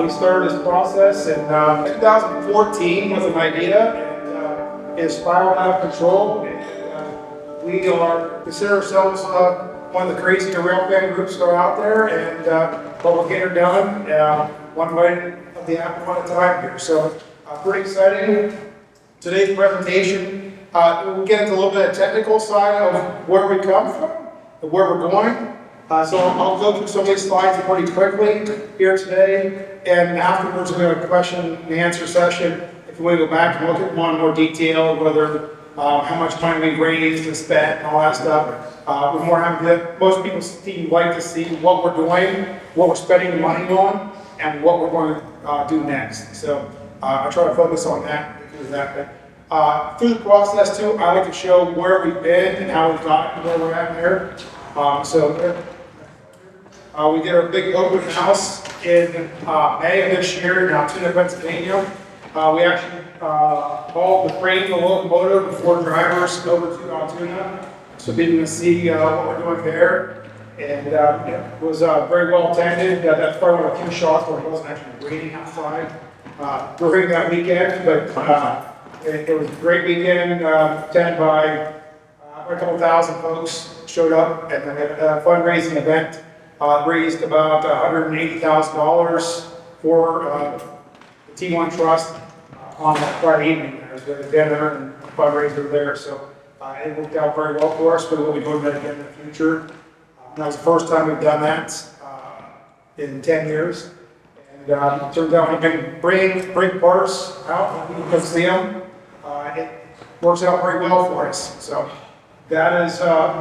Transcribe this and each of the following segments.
We started this process in 2014 with an idea, and it's spiraled out of control. And, we consider ourselves one of the crazier railband groups that are out there, and but we're getting it done one bite of the apple at a time here. So pretty exciting. Today's presentation, we'll get into a little bit of technical side of where we come from and where we're going. So I'll go through some of these slides pretty quickly here today, and afterwards we're going to have a question and answer session. If you want to go back and look at one in more detail, whether how much money we raised and spent and all that stuff. We're more happy that most people like to see what we're doing, what we're spending money on, and what we're going to do next. So I try to focus on that because of that. Through the process too, I like to show where we've been and how we've gotten to where we're at here. We did our big open house in May of this year in Altoona, Pennsylvania. We actually hauled the frame of the locomotive before drivers over to Altoona, so people can see what we're doing there. And it was very well attended. That's probably one of the few shots where it wasn't actually raining outside during that weekend, but it was a great weekend, attended by a couple thousand folks showed up, and then a fundraising event. Raised about $180,000 for the T1 Trust on that Friday evening. There was a dinner and a fundraiser there, so it worked out very well for us, but we'll be doing that again in the future. That was the first time we've done that in 10 years. And it turns out we can bring parts out, and you can see them. It works out very well for us. So that is,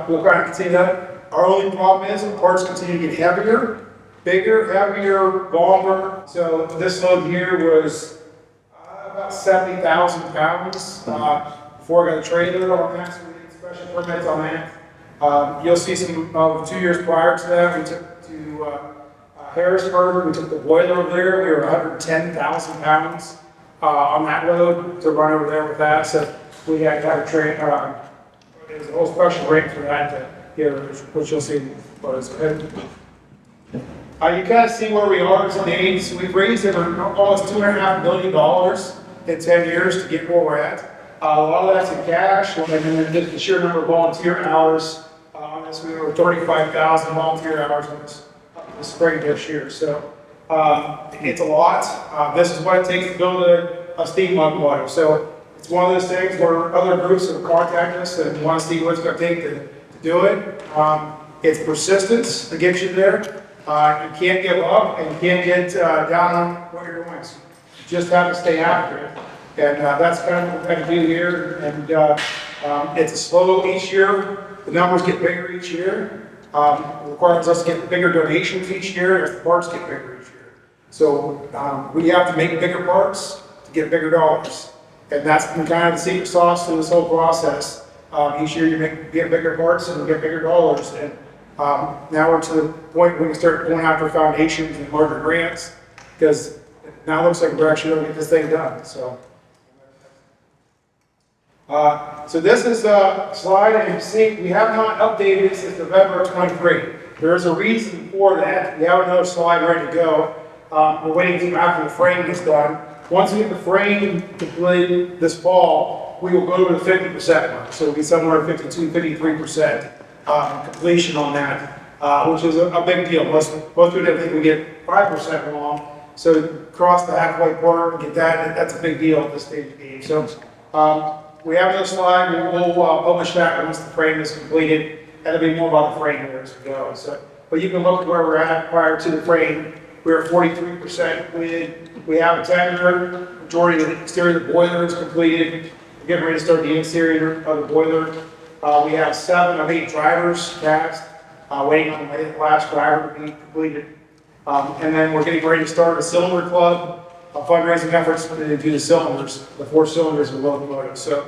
we'll kind of continue that. Our only problem is the parts continue to get heavier, bigger, heavier, longer. So this load here was about 70,000 pounds before I got a trailer on that, so we did special permits on that. You'll see some 2 years prior to that, we took to Harrisburg, we took the boiler over there. We were 110,000 pounds on that load to run over there with that. So we had to have a trailer. There's a whole special rate for that here, which you'll see what is good. You kind of see where we are today. So we've raised over almost $2.5 million in 10 years to get where we're at. A lot of that's in cash, and then just the sheer number of volunteer hours. On this, we were 35,000 volunteer hours on this spring this year. So it's a lot. This is what it takes to build a steam locomotive. So it's one of those things where other groups have contacted us and want to see what it's going to take to do it. It's persistence that gets you there. You can't give up, and you can't get down on what you're doing. So you just have to stay after it, and that's kind of what we're going to do here. And it's a slow each year. The numbers get bigger each year. It requires us to get bigger donations each year as the parts get bigger each year. So we have to make bigger parts to get bigger dollars, and that's kind of the secret sauce to this whole process. Each year you get bigger parts and you get bigger dollars, and now we're to the point where we can start going after foundations and larger grants, because now it looks like we're actually going to get this thing done. So this is a slide, and you see we have not updated it since November of 23. There is a reason for that. We have another slide ready to go. We're waiting until after the frame is done. Once we get the frame completed this fall, we will go to the 50% mark. So it'll be somewhere 52, 53% completion on that, which is a big deal. Most people don't think we get 5% wrong. So to cross the halfway point and get that's a big deal at this stage of the game. So we have another slide. We'll publish that once the frame is completed. That'll be more about the frame here as we go. So, but you can look at where we're at prior to the frame. We're at 43% completed. We have a tender. Majority of the exterior of the boiler is completed. We're getting ready to start the interior of the boiler. We have 7 of 8 drivers passed, waiting on the last driver to be completed. And then we're getting ready to start a cylinder club, fundraising efforts to do the cylinders, the 4 cylinders of the locomotive. So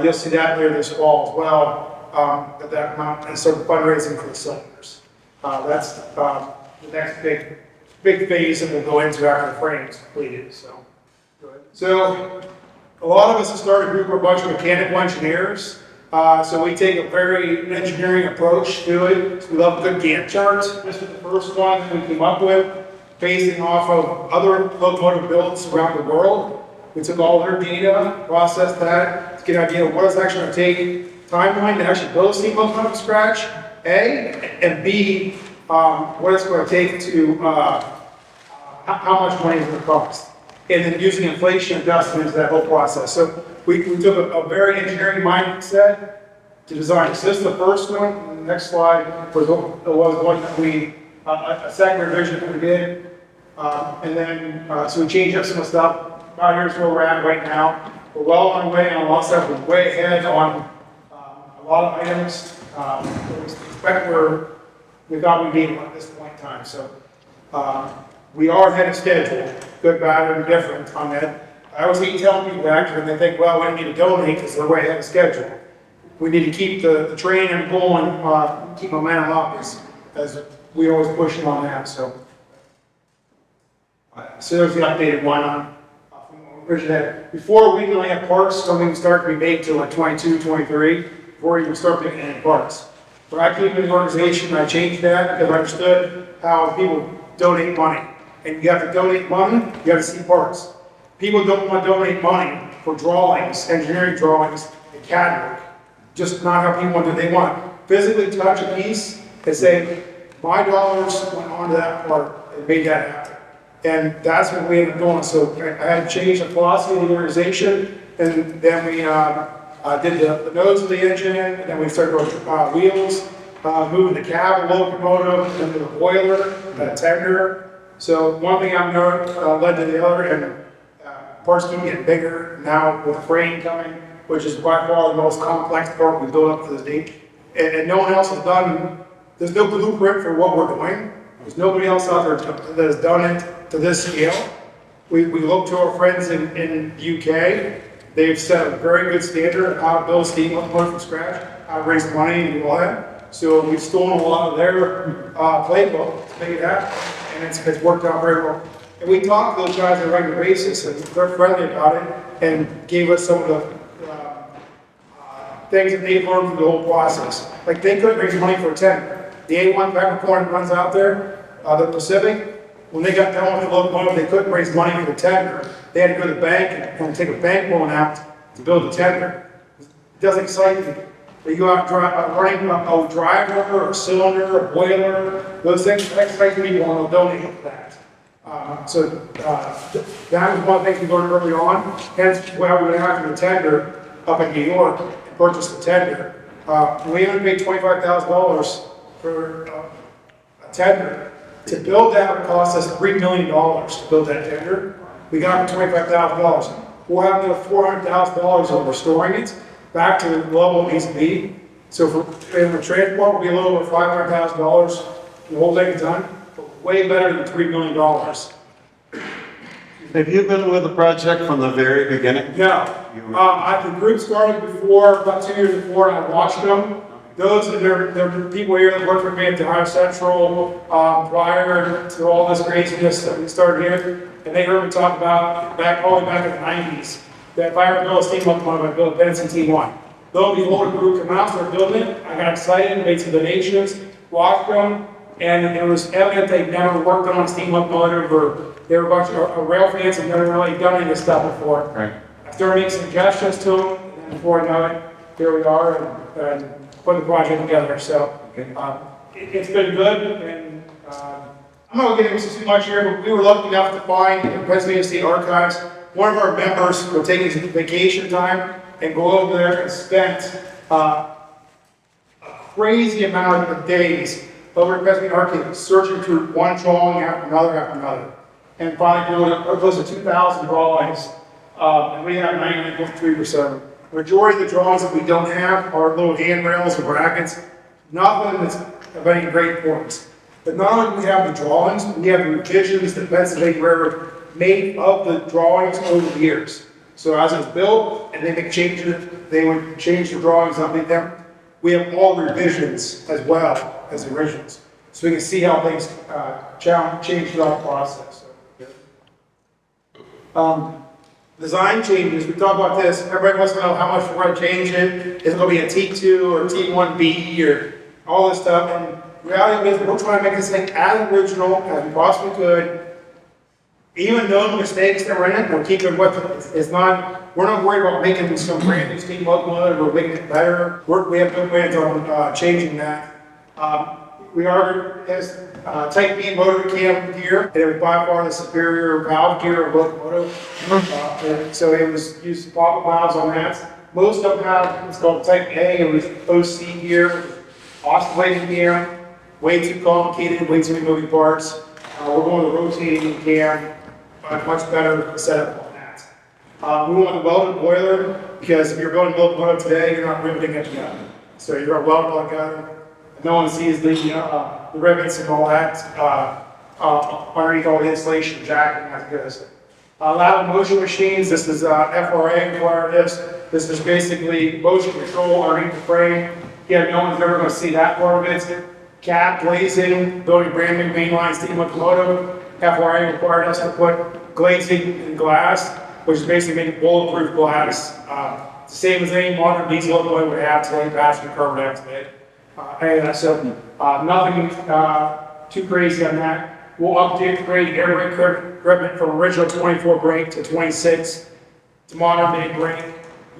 you'll see that later this fall as well, at that amount, and sort of fundraising for the cylinders. That's the next big phase that we'll go into after the frame is completed. So a lot of us have started a group of a bunch of mechanical engineers. So we take a very engineering approach to it. So we love a good Gantt chart. This was the first one that we came up with. basing off of other locomotive builds around the world. We took all their data, processed that to get an idea of what it's actually going to take, timeline to actually build a steam locomotive from scratch, A, and B, what it's going to take to, how much money it's going to cost. And then using inflation adjustment into that whole process. So we took a very engineering mindset to design. So this is the first one. The next slide was one that we, a second revision that we did. And then, so we changed up some of the stuff. About here's where we're at right now. We're well on our way on a lot of stuff. We're way ahead on a lot of items. We expect we thought we'd be at this point in time. So we are ahead of schedule, good, bad, or indifferent on that. I always keep telling people that, and they think, well, we don't need to donate because we're way ahead of schedule. We need to keep the train and pulling, keep momentum up as we always push on that. So there's the updated one on that. Before we didn't really have parts, don't even start to be made till like 22, 23, before we even start making any parts. But I came in the organization and I changed that because I understood how people donate money. And you have to donate money, you have to see parts. People don't want to donate money for drawings, engineering drawings, and CAD work. Just not how people want to do it. They want to physically touch a piece and say, my dollars went onto that part and made that happen. And that's what we ended up doing. So I had to change the philosophy of the organization, and then we did the nose of the engine, and then we started with wheels, moving the cab, the locomotive, and the boiler, the tender. So one thing I've known led to the other, and parts keep getting bigger now with the frame coming, which is by far the most complex part we built up to this date. And no one else has done, there's no blueprint for what we're doing. There's nobody else out there that has done it to this scale. We look to our friends in UK. They've set a very good standard of how to build a steam locomotive from scratch, how to raise money and do all that. So we've stolen a lot of their playbook to make it happen, and it's worked out very well. And we talk to those guys on a regular basis, and they're friendly about it, and gave us some of the things that they've learned through the whole process. Like they couldn't raise money for a tender. The A1 peppercorn runs out there, the Pacific. When they got done with the locomotive, they couldn't raise money for the tender. They had to go to the bank and take a bank loan out to build the tender. It doesn't excite me. You go out running a driver or a cylinder, a boiler, those things that excite people and they'll donate for that. That was one of the things we learned early on. Hence why we went after the tender up in New York and purchased the tender. We only paid $25,000 for a tender. To build that would cost us $3 million to build that tender. We got $25,000. We'll have another $400,000 of restoring it back to the level it needs to be. So for transport, will be a little over $500,000. The whole thing is done, but way better than $3 million. Have you been with the project from the very beginning? No. The group started before, about 2 years before, and I watched them. Those are the people here that worked for me at the Ohio Central prior to all this craziness that we started here. And they heard me talk about all the way back in the 90s that if I ever build a steam locomotive, I'd build a Benson T1. Lo and behold, a group came out, started building it. I got excited, made some donations, watched them, and it was evident they'd never worked on a steam locomotive, or they were a bunch of rail fans and never really done any of this stuff before. Right. I started making suggestions to them, and before I know it, here we are, and put the project together. So it's been good, and I'm not going to get into too much here, but we were lucky enough to find in Pennsylvania State Archives, one of our members will take his vacation time and go over there and spent a crazy amount of days over at Pennsylvania Archives searching through one drawing after another. And finally built close to 2,000 drawings, and we have 99.3%. The majority of the drawings that we don't have are little handrails or brackets, nothing that's of any great importance. But not only do we have the drawings, we have the revisions that Pennsylvania Railroad made of the drawings over the years. So as it was built and they make changes, they would change the drawings, update them. We have all revisions as well as the originals. So we can see how things change throughout the process. Design changes, we talk about this, everybody wants to know how much we're going to change it. Is it going to be a T2 or T1B or all this stuff? And the reality is we're trying to make this thing as original as we possibly could even though mistakes that were in it, we're keeping with it. It's not, we're not worried about making some brand new steam locomotive or making it better. We have no plans on changing that. We are as Type B motor cam gear, and it was by far the superior valve gear of locomotive. And so it was used pop valves on that. Most of them have, it's called Type A, it was OC gear, oscillating gear, way too complicated, way too many moving parts. We're going to rotating cam, much better setup on that. We want the welded boiler, because if you're building a locomotive today, you're not riveting it together. So you're going to weld it together. No one sees the rivets and all that underneath all the insulation, jacking, that goes. Loud motion machines, this is FRA required this. This is basically motion control underneath the frame. Yeah, no one's ever going to see that part of it. CAD glazing, building brand new mainline steam locomotive. FRA required us to put glazing in glass, which is basically making bulletproof glass. It's the same as any modern diesel locomotive would have today, passenger car would have today. Nothing too crazy on that. We'll upgrade air brake equipment from original 24 brake to 26 to modern day brake.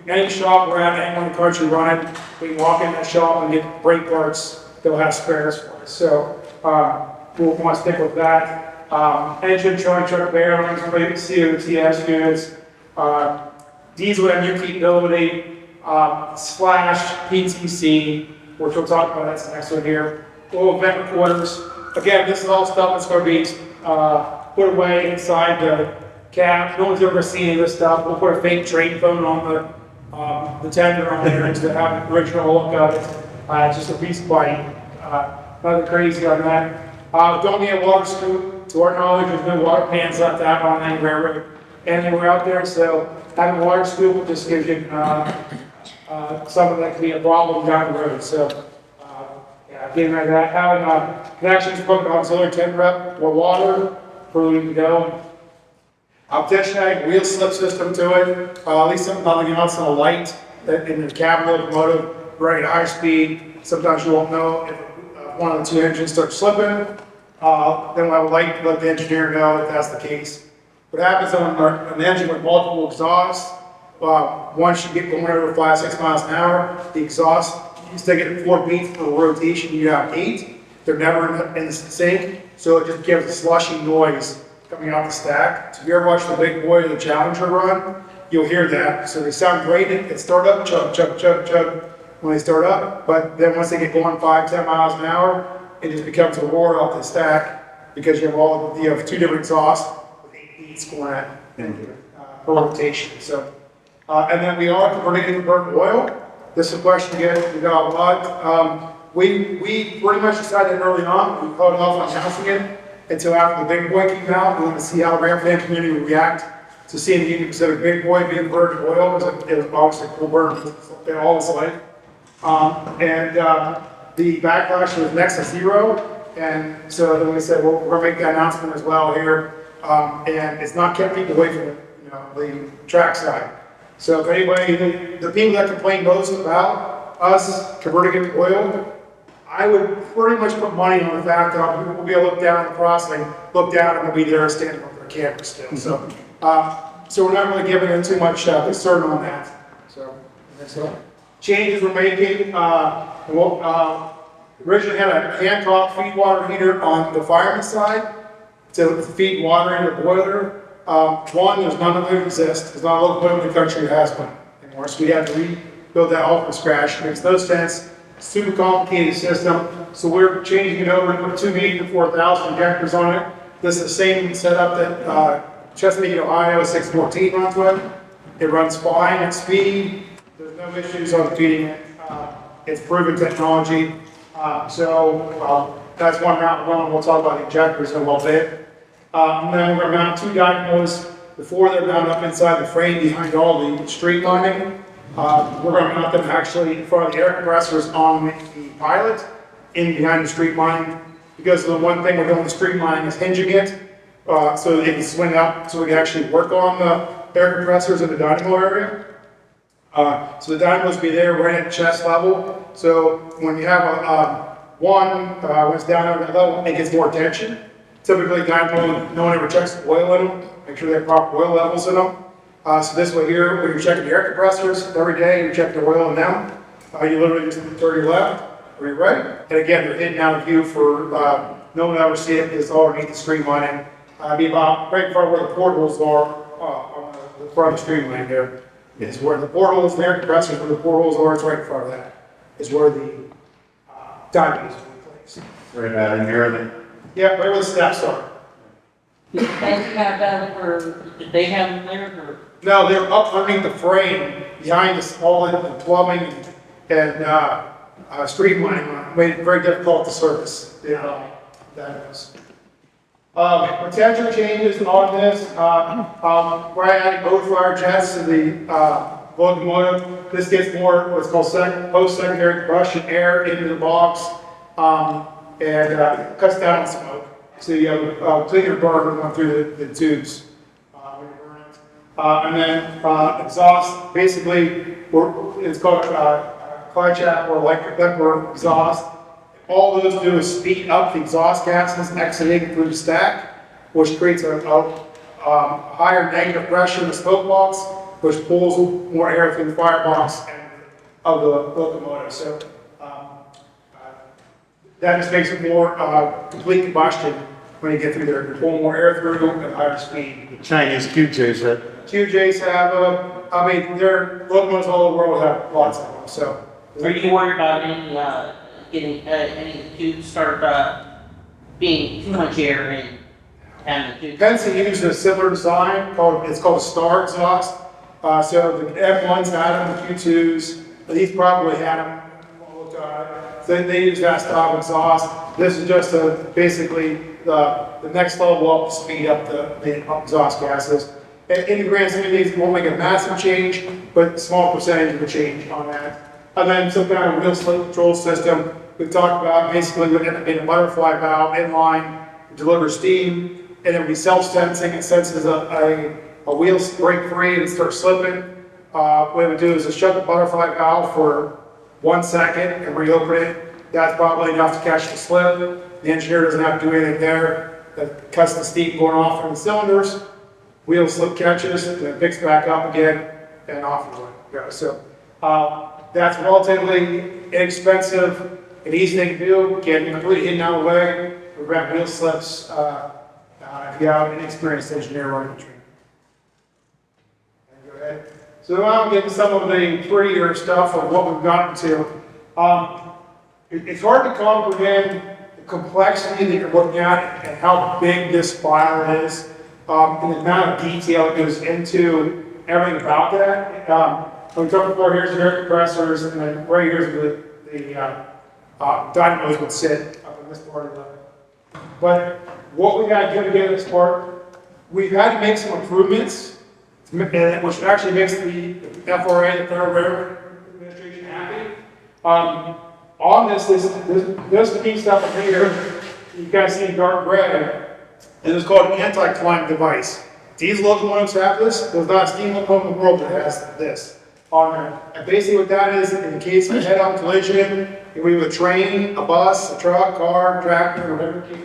Any shop we're at, anyone in the country running, we can walk in that shop and get brake parts. They'll have spares for us. So we'll want to stick with that. Engine, truck bearings, COTS units, diesel MU capability, slash PTC, which we'll talk about. That's the next one here. Oil vent recorders. Again, this is all stuff that's going to be put away inside the cab. No one's ever seen any of this stuff. We'll put a fake train phone on the tender on there to have the original look of it. Just a piece of bite. Nothing crazy on that. Don't need a water scoop. To our knowledge, there's no water pans left out on any railroad anywhere out there. So having a water scoop just gives you something that could be a problem down the road. So yeah, getting rid of that. Having connections hooked auxiliary 10 rep or water for we can go. Potentially wheel slip system to it. At least nothing else on a light in the cab locomotive, running at high speed. Sometimes you won't know if one of the two engines starts slipping. Then we'll have a light to let the engineer know if that's the case. What happens on an engine with multiple exhausts, once you get going over 5-6 miles an hour, the exhaust, you stick it at 4 beats for rotation, you have 8. They're never in the sync, so it just gives a slushy noise coming out the stack. So if you ever watch the Big Boy or the Challenger run, you'll hear that. So they sound great at start up, chug, chug, chug, chug, when they start up, but then once they get going 5-10 miles an hour, it just becomes a roar off the stack because you have 2 different exhausts with 8 beats going at for rotation. So, and then we are converting to burnt oil. This is a question again we got a lot. We pretty much decided early on, we held off on announcing it until after the Big Boy came out. We want to see how the ramp fan community would react to seeing the Union Pacific Big Boy being burned oil. It was obviously a cool burn all its life. The backlash was next to zero, and so then we said, well, we're going to make that announcement as well here, and it's not kept people away from the track side. So if anybody, the people that complain most about us converting it to oil, I would pretty much put money on the fact that people will be able to look down the crossing, look down, and we'll be there standing over their camera still. So, so we're not really giving it too much concern on that. So changes we're making. Originally had a Hancock feed water heater on the fireman side to feed water into the boiler. One, there's none of them exist. There's not a locomotive in the country that has one anymore, so we had to rebuild that all from scratch. It makes no sense. Super complicated system. So we're changing it over to put 2 to 4,000 injectors on it. This is the same setup that Chesapeake, Ohio 614 runs with. It runs fine at speed. There's no issues on feeding it. It's proven technology. That's one route we're going. We'll talk about the injectors in a little bit. And then we're going to mount 2 dynamos before they're mounted up inside the frame behind all the street lining. We're going to mount them actually in front of the air compressors on the pilot, in behind the street line. Because the one thing we're doing with the street line is hinging it so that it can swing up so we can actually work on the air compressors in the dynamo area. So the dynamos be there right at chest level. So when you have when it's down at that level, it gets more tension Typically, no one ever checks the oil in them, make sure they have proper oil levels in them. So this way here, when you're checking the air compressors every day, you check the oil in them. You literally just turn your left or your right. And again, they're hidden out of view for no one will ever see it. It's all underneath the streamlining. Be about right in front of where the portholes are on the front of the streamline there. Is where the portholes, the air compressors, where the portholes are, it's right in front of that. Is where the diamonds will be placed. Right in here, Yeah, right where the steps are. Did you have that, or did they have them there, or? No, they're up underneath the frame, behind us, all the plumbing and streamlining, made it very difficult to service. That was. Potential changes on this, we're adding overflow jets to the locomotive. This gets more what's called post-secondary combustion air into the box and cuts down on smoke. So you have a cleaner burn going through the tubes when you burn it. And then exhaust, basically, it's called Clyde or electric exhaust. All those do is speed up the exhaust gases exiting through the stack, which creates a higher negative pressure in the smoke box, which pulls more air through the firebox and of the locomotive. So that just makes it more complete combustion when you get through there. You pull more air through at higher speed. the Chinese QJs that. QJs have, I mean, their locomotives all over the world have lots of them. So, Are you worried about any, getting, any of the tubes start, being too much air in, and the tubes? Penske uses a similar design it's called a star exhaust. So the M1s had them, the Q2s, these probably had them. So they use that style exhaust. This is just basically the next level up to speed up the exhaust gases. In the grand scheme of things, it won't make a massive change, but a small percentage of a change on that. And then some kind of wheel slip control system. We've talked about basically in a butterfly valve inline, deliver steam, and it'll be self-sensing. It senses a wheel break free and start slipping. What it would do is just shut the butterfly valve for 1 second and reopen it. That's probably enough to catch the slip. The engineer doesn't have to do anything there. That cuts the steam going off from the cylinders. Wheel slip catches, and it picks back up again, and off you go. So that's relatively inexpensive and easy thing to do. Can completely hidden out of the way, prevent wheel slips if you have an inexperienced engineer running the train. Go ahead. So now I'm getting some of the prettier stuff of what we've gotten to. It's hard to comprehend the complexity that you're looking at and how big this file is, and the amount of detail that goes into everything about that. When we talked before, here's the air compressors, and then right here's the dynamos would sit up in this part of the. But what we got to do to get this part, we've had to make some improvements, which actually makes the FRA, the Federal Railroad Administration, happy. On this key stuff up here, you guys see in dark gray, and it's called an anti-climb device. Diesel locomotives have this. There's not a steam locomotive in the world that has this on there. And basically what that is, in case of a head-on collision, we have a train, a bus, a truck, car, tractor, whatever it may be,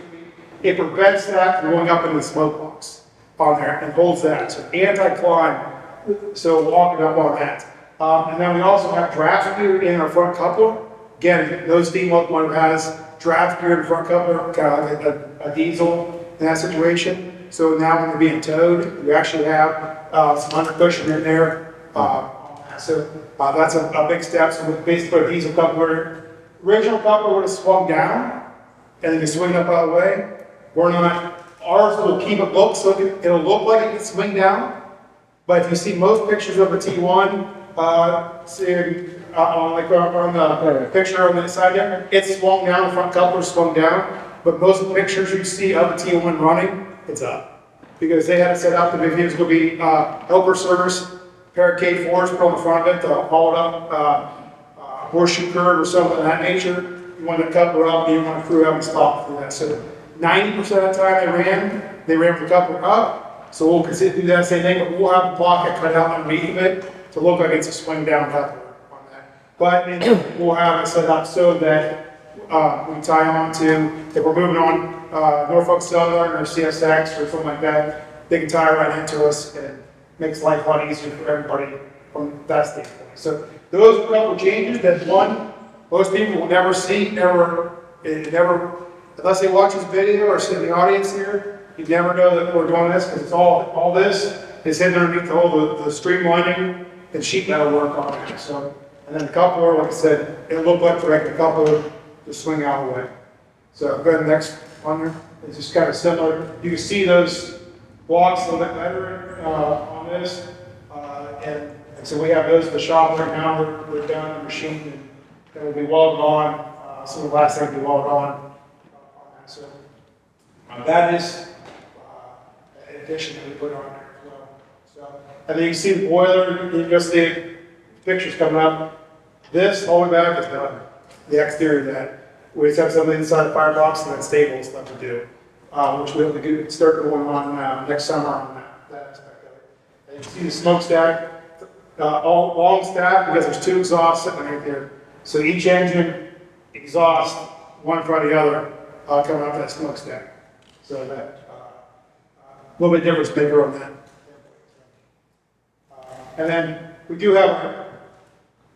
it prevents that from going up into the smoke box on there and holds that. So anti-climb, so walking up on that. And then we also have draft gear in our front coupler. Again, no steam locomotive has draft gear in the front coupler, kind of like a diesel in that situation. So now when they're being towed, we actually have some under cushion in there. So that's a big step. So basically a diesel coupler, original coupler would have swung down and then you swing up out of the way. We're not, ours will keep it look, so it'll look like it can swing down. But if you see most pictures of a T1, like on the picture on the side there, it's swung down, the front coupler swung down. But most of the pictures you see of a T1 running, it's up. Because they had it set up that if it was going to be helper service, pair of K4s put on the front of it to haul it up, horseshoe curve or something of that nature. You want to coupler up, and you want to crew up and stop for that. So 90% of the time they ran the coupler up. So we'll consider do that same thing, but we'll have the pocket cut out underneath of it to look like it's a swing down coupler on that. But we'll have it set up so that we can tie on to, if we're moving on Norfolk Southern or CSX or something like that, they can tie right into us and it makes life a lot easier for everybody from that standpoint. So those are a couple of changes that most people will never see, never, unless they watch this video or sit in the audience here, you never know that we're doing this because it's all this is hidden underneath all the streamlining and sheet metal work on it. So, and then a couple are, like I said, it looked like a couple to swing out of the way. So go ahead to the next one there. It's just kind of similar. You can see those blocks a little bit better on this. And so we have those in the shop right now. They're done, the machine, and they will be welded on. Some of the last thing will be welded on that. So that is an addition that we put on there as well. So, and then you can see the boiler. You can see the pictures coming up. This all the way back is done. The exterior of that. We just have something inside the firebox and then stables left to do, which we'll start going on next summer on that aspect of it. And you can see the smokestack, all long stack because there's two exhausts sitting right there. So each engine exhaust, one in front of the other, coming off that smokestack. So that a little bit difference maker on that. And then we do have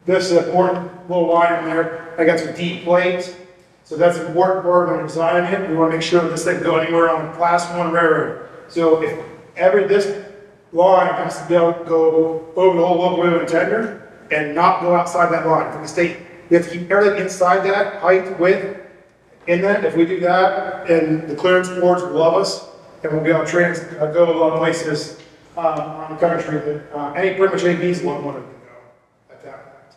this important little line in there. I got some deep plates. So that's an important part when designing it. We want to make sure that this thing can go anywhere on a class 1 railroad. So if this line has to be able to go over the whole locomotive and tender and not go outside that line. You have to keep everything inside that height, width, in that. If we do that, and the clearance boards will love us, and we'll be able to go a lot of places on the country that pretty much any piece locomotive can go at that point.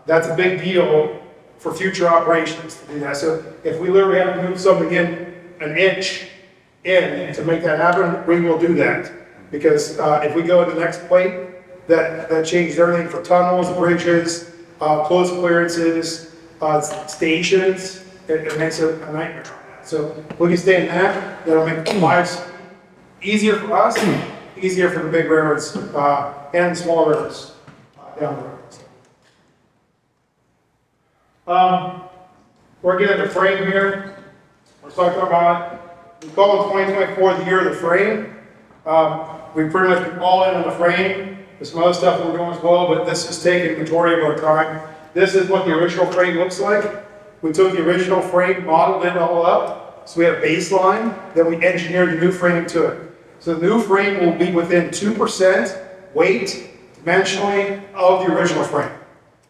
That's a big deal for future operations to do that. So if we literally have to move something in an inch in to make that happen, we will do that. Because if we go to the next plate, that changes everything for tunnels, bridges, close clearances, stations. It makes it a nightmare. So if we can stay in that, that'll make lives easier for us, easier for the big railroads and the small railroads down the road. We're getting the frame here. We're talking about, we call it 2024 the year of the frame. We pretty much been all in on the frame. There's some other stuff that we're doing as well, but this is taking the majority of our time. This is what the original frame looks like. We took the original frame, modeled it all up. So we have a baseline, then we engineered the new frame to it. So the new frame will be within 2% weight, dimensionally, of the original frame.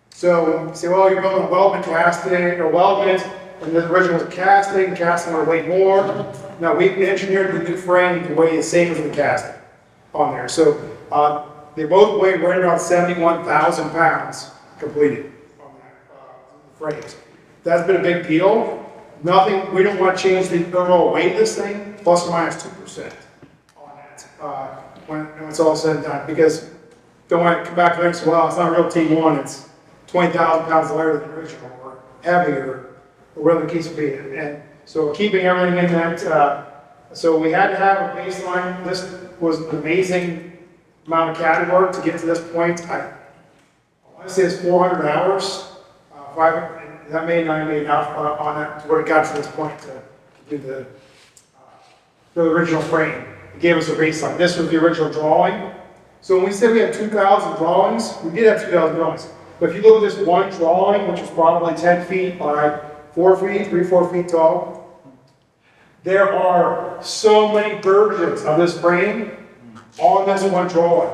So you say, well, you're building a weldment casting or weldment, and the original was casting will weigh more. Now we've engineered the new frame to weigh the same as the casting on there. So they both weigh right around 71,000 pounds completed on that frames. That's been a big deal. We don't want to change the overall weight of this thing, plus or minus 2% on that when it's all said and done. Because don't want to come back next well, it's not a real T1, it's 20,000 pounds lighter than the original, or heavier, or whatever the case would be. And so keeping everything in that, so we had to have a baseline. This was an amazing amount of CAD work to get to this point. I want to say it's 400 hours, 500, that may not be enough on that to where it got to this point to do the original frame. It gave us a baseline. This was the original drawing. So when we said we had 2,000 drawings, we did have 2,000 drawings. But if you look at this one drawing, which is probably 10 feet by 4 feet, 4 feet tall, there are so many versions of this frame on this one drawing.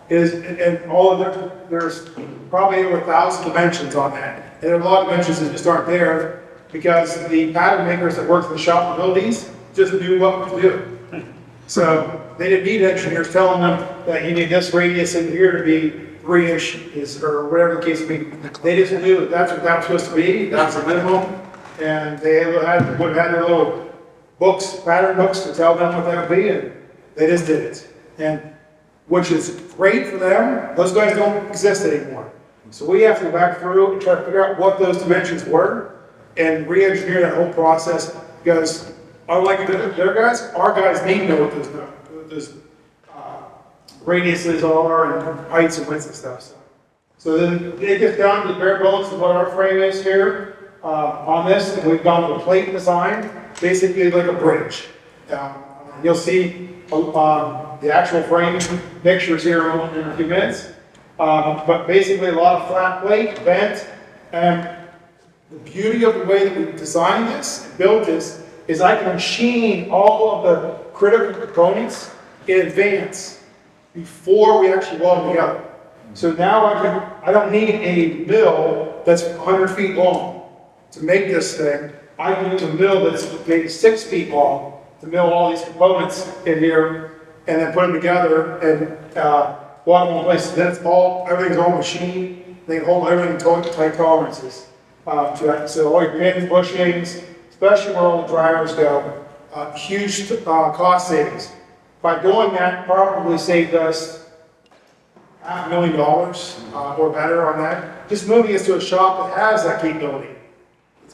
And all of them, there's probably over 1,000 dimensions on that. And there are a lot of dimensions that just aren't there because the pattern makers that worked in the shop to build these just knew what to do. So they didn't need engineers telling them that you need this radius in here to be 3 inches or whatever the case may be. They just knew that that's what that was supposed to be. That's the minimum. And they would have had their little books, pattern books to tell them what that would be, and they just did it. And which is great for them. Those guys don't exist anymore. So we have to go back through and try to figure out what those dimensions were and re-engineer that whole process because unlike their guys, our guys need to know what those radiuses are and heights and widths and stuff. So then it gets down to the bare bones of what our frame is here. on this, and we've gone with a plate design, basically like a bridge. You'll see the actual frame pictures here in a few minutes. But basically a lot of flat plate, bent, and the beauty of the way that we designed this, built this, is I can machine all of the critical components in advance before we actually weld them together. So now I don't need a mill that's 100 feet long to make this thing. I can use a mill that's maybe 6 feet long to mill all these components in here and then put them together and weld them in place. Then it's everything's all machined. They can hold everything in tight tolerances. So all your pins, bushings, especially where all the drivers go, huge cost savings. By doing that, probably saved us $500,000 or better on that. Just moving us to a shop that has that capability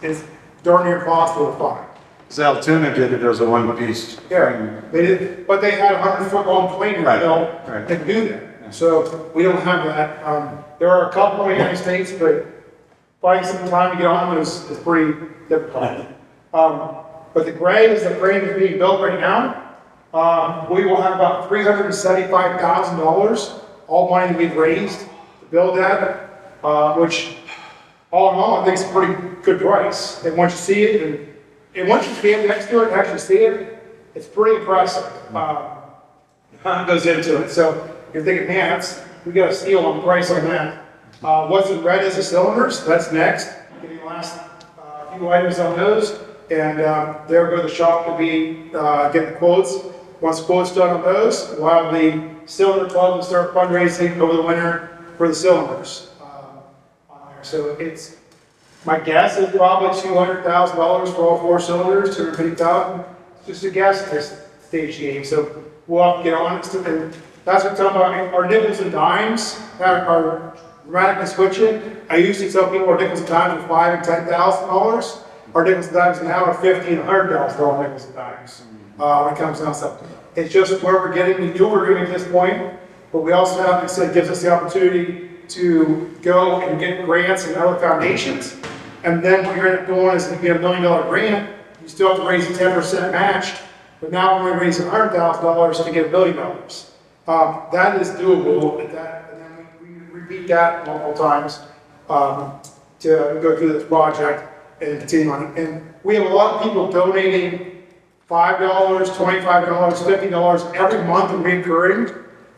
is darn near impossible to find. Zaltuna did it as a one-piece. Yeah, they did, but they had a 100-foot long planer mill that could do that. So we don't have that. There are a couple in the United States, but finding some time to get on them is pretty difficult. But the gray is the frame that's being built right now. We will have about $375,000, all money we've raised to build that, which all in all I think is a pretty good price. And once you see it, and once you stand next to it and actually see it, it's pretty impressive. Goes into it. So you're thinking, man, we got a steal on the price on that. What's in red is the cylinders. That's next. Getting the last few items on those, and there go to the shop to be getting the quotes. Once the quotes done on those, we'll have the cylinder club and start fundraising over the winter for the cylinders on there. So it's my guess is probably $200,000 for all 4 cylinders, $250,000. Just a guess at this stage game. So we'll have to get on it. And that's what I'm talking about. Our nickels and dimes are dramatically switching. I usually tell people our nickels and dimes are $5,000 and $10,000. Our nickels and dimes now are $50,000 and $100,000 nickels and dimes when it comes down to stuff. It's just where we're getting. We knew we were going at this point, but we also have, like I said, gives us the opportunity to go and get grants and other foundations. And then what you're end up doing is if you get $1 million grant, you still have to raise a 10% match. But now we're raising $100,000 to get $1 million. That is doable. And then we repeat that multiple times to go through this project and continue on. And we have a lot of people donating $5, $25, $50 every month in recurring.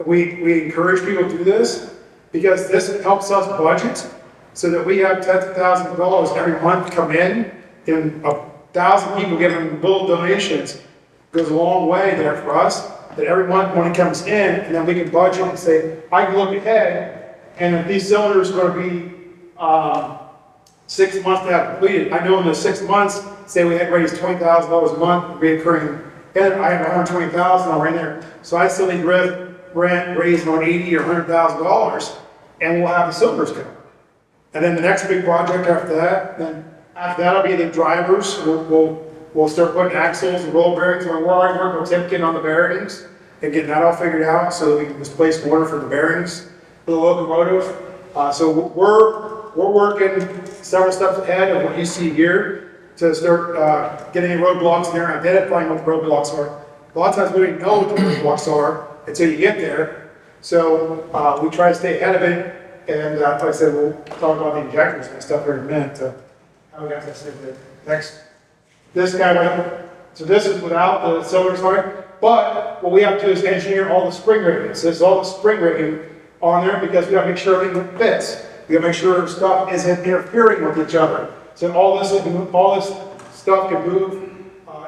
We encourage people to do this because this helps us budget so that we have tens of thousands of dollars every month come in, and 1,000 people giving little donations goes a long way there for us. That every month money comes in, and then we can budget and say, I can look ahead, and if these cylinders are going to be 6 months to have completed, I know in the 6 months, say we had raised $20,000 a month reoccurring, and I have $120,000 right there, so I still need rent, raise around $80,000 or $100,000, and we'll have the cylinders come. And then the next big project after that, will be the drivers. We'll start putting axles and roll bearings. We're already working with Timken on the bearings and getting that all figured out so that we can just place an order for the bearings for the locomotive. So we're working several steps ahead of what you see here to start getting any roadblocks in there and identifying what the roadblocks are. A lot of times we don't know what the roadblocks are until you get there. So we try to stay ahead of it. And like I said, we'll talk about the injectors and stuff here in a minute. How we got this next. This guy went, so this is without the cylinder starting, but what we have to do is engineer all the spring rigging. So there's all the spring rigging on there because we got to make sure everything fits. We got to make sure stuff isn't interfering with each other. So all this stuff can move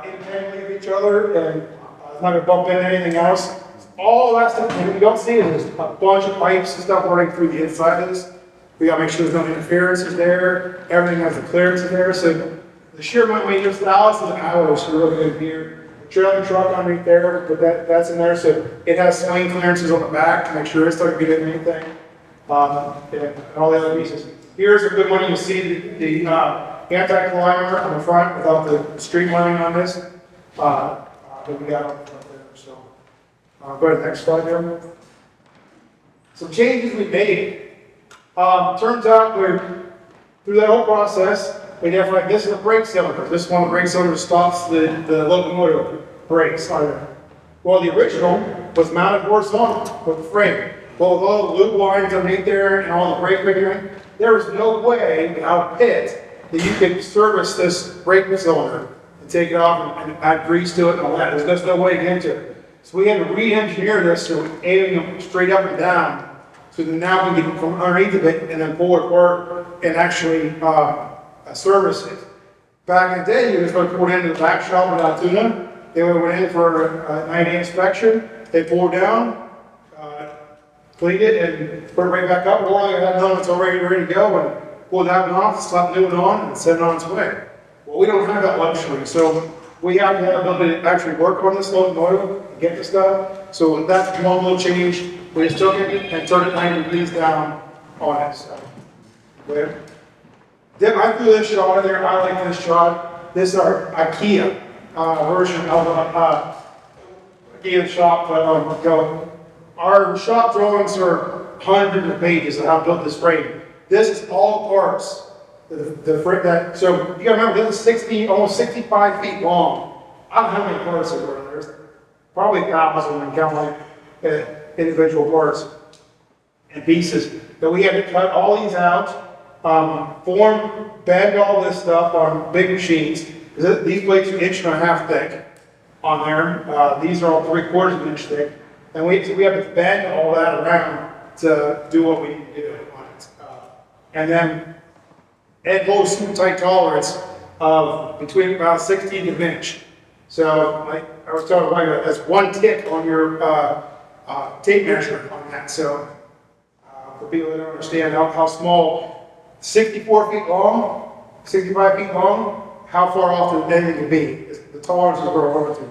independently of each other and it's not going to bump into anything else. All that stuff, and you don't see it, there's a bunch of pipes and stuff running through the inside of this. We got to make sure there's no interferences there. Everything has the clearances there. So the shear might weigh just thousands of hours for looking at here. Trailer truck underneath there, but that's in there. So it has swing clearances on the back to make sure it's not going to get into anything. And all the other pieces. Here's a good one. You see the anti-collider on the front without the streamlining on this. That we got up there. So go to the next slide there. Some changes we made. Turns out we're through that whole process. we have like, this is a brake cylinder. This one, the brake cylinder stops the locomotive brakes on there. Well, the original was mounted horizontal with the frame. Well, with all the lube lines underneath there and all the brake machinery, there was no way without a pit that you could service this brake cylinder and take it off and add grease to it and all that. There's just no way to get into it. So we had to re-engineer this so we're aiming them straight up and down. So that now we can from underneath of it and then pull it apart and actually service it. Back in the day, you just going to pull it into the back shop in Altoona. They went in for a 90 inspection. They pulled it down, cleaned it, and put it right back up. Or they had done, it's already ready to go, and pull that one off, slap the new one on, and send it on its way. Well, we don't have that luxury, so we have to have the ability to actually work on this locomotive and get the stuff. So that's one little change. We just took it and turned it 90 degrees down on it. So, I threw this shot in there. I like this shot. This is our IKEA version of IKEA shop. Our shop drawings are hundreds of pages of how to build this frame. This is all parts. So you gotta remember, this is almost 65 feet long. I don't know how many parts there were. There's probably 1,000 when you count like individual parts and pieces. But we had to cut all these out, bend all this stuff on big machines. These plates are 1.5 inches thick on there. These are all 3/4 of an inch thick. And we have to bend all that around to do what we need to do on it. And then it holds super tight tolerance of between about 1/16 of an inch. So like I was talking about, that's one tick on your tape measure on that. So for people that don't understand how small, 64 feet long, 65 feet long, how far off the bend it can be. The tolerance is where we're to.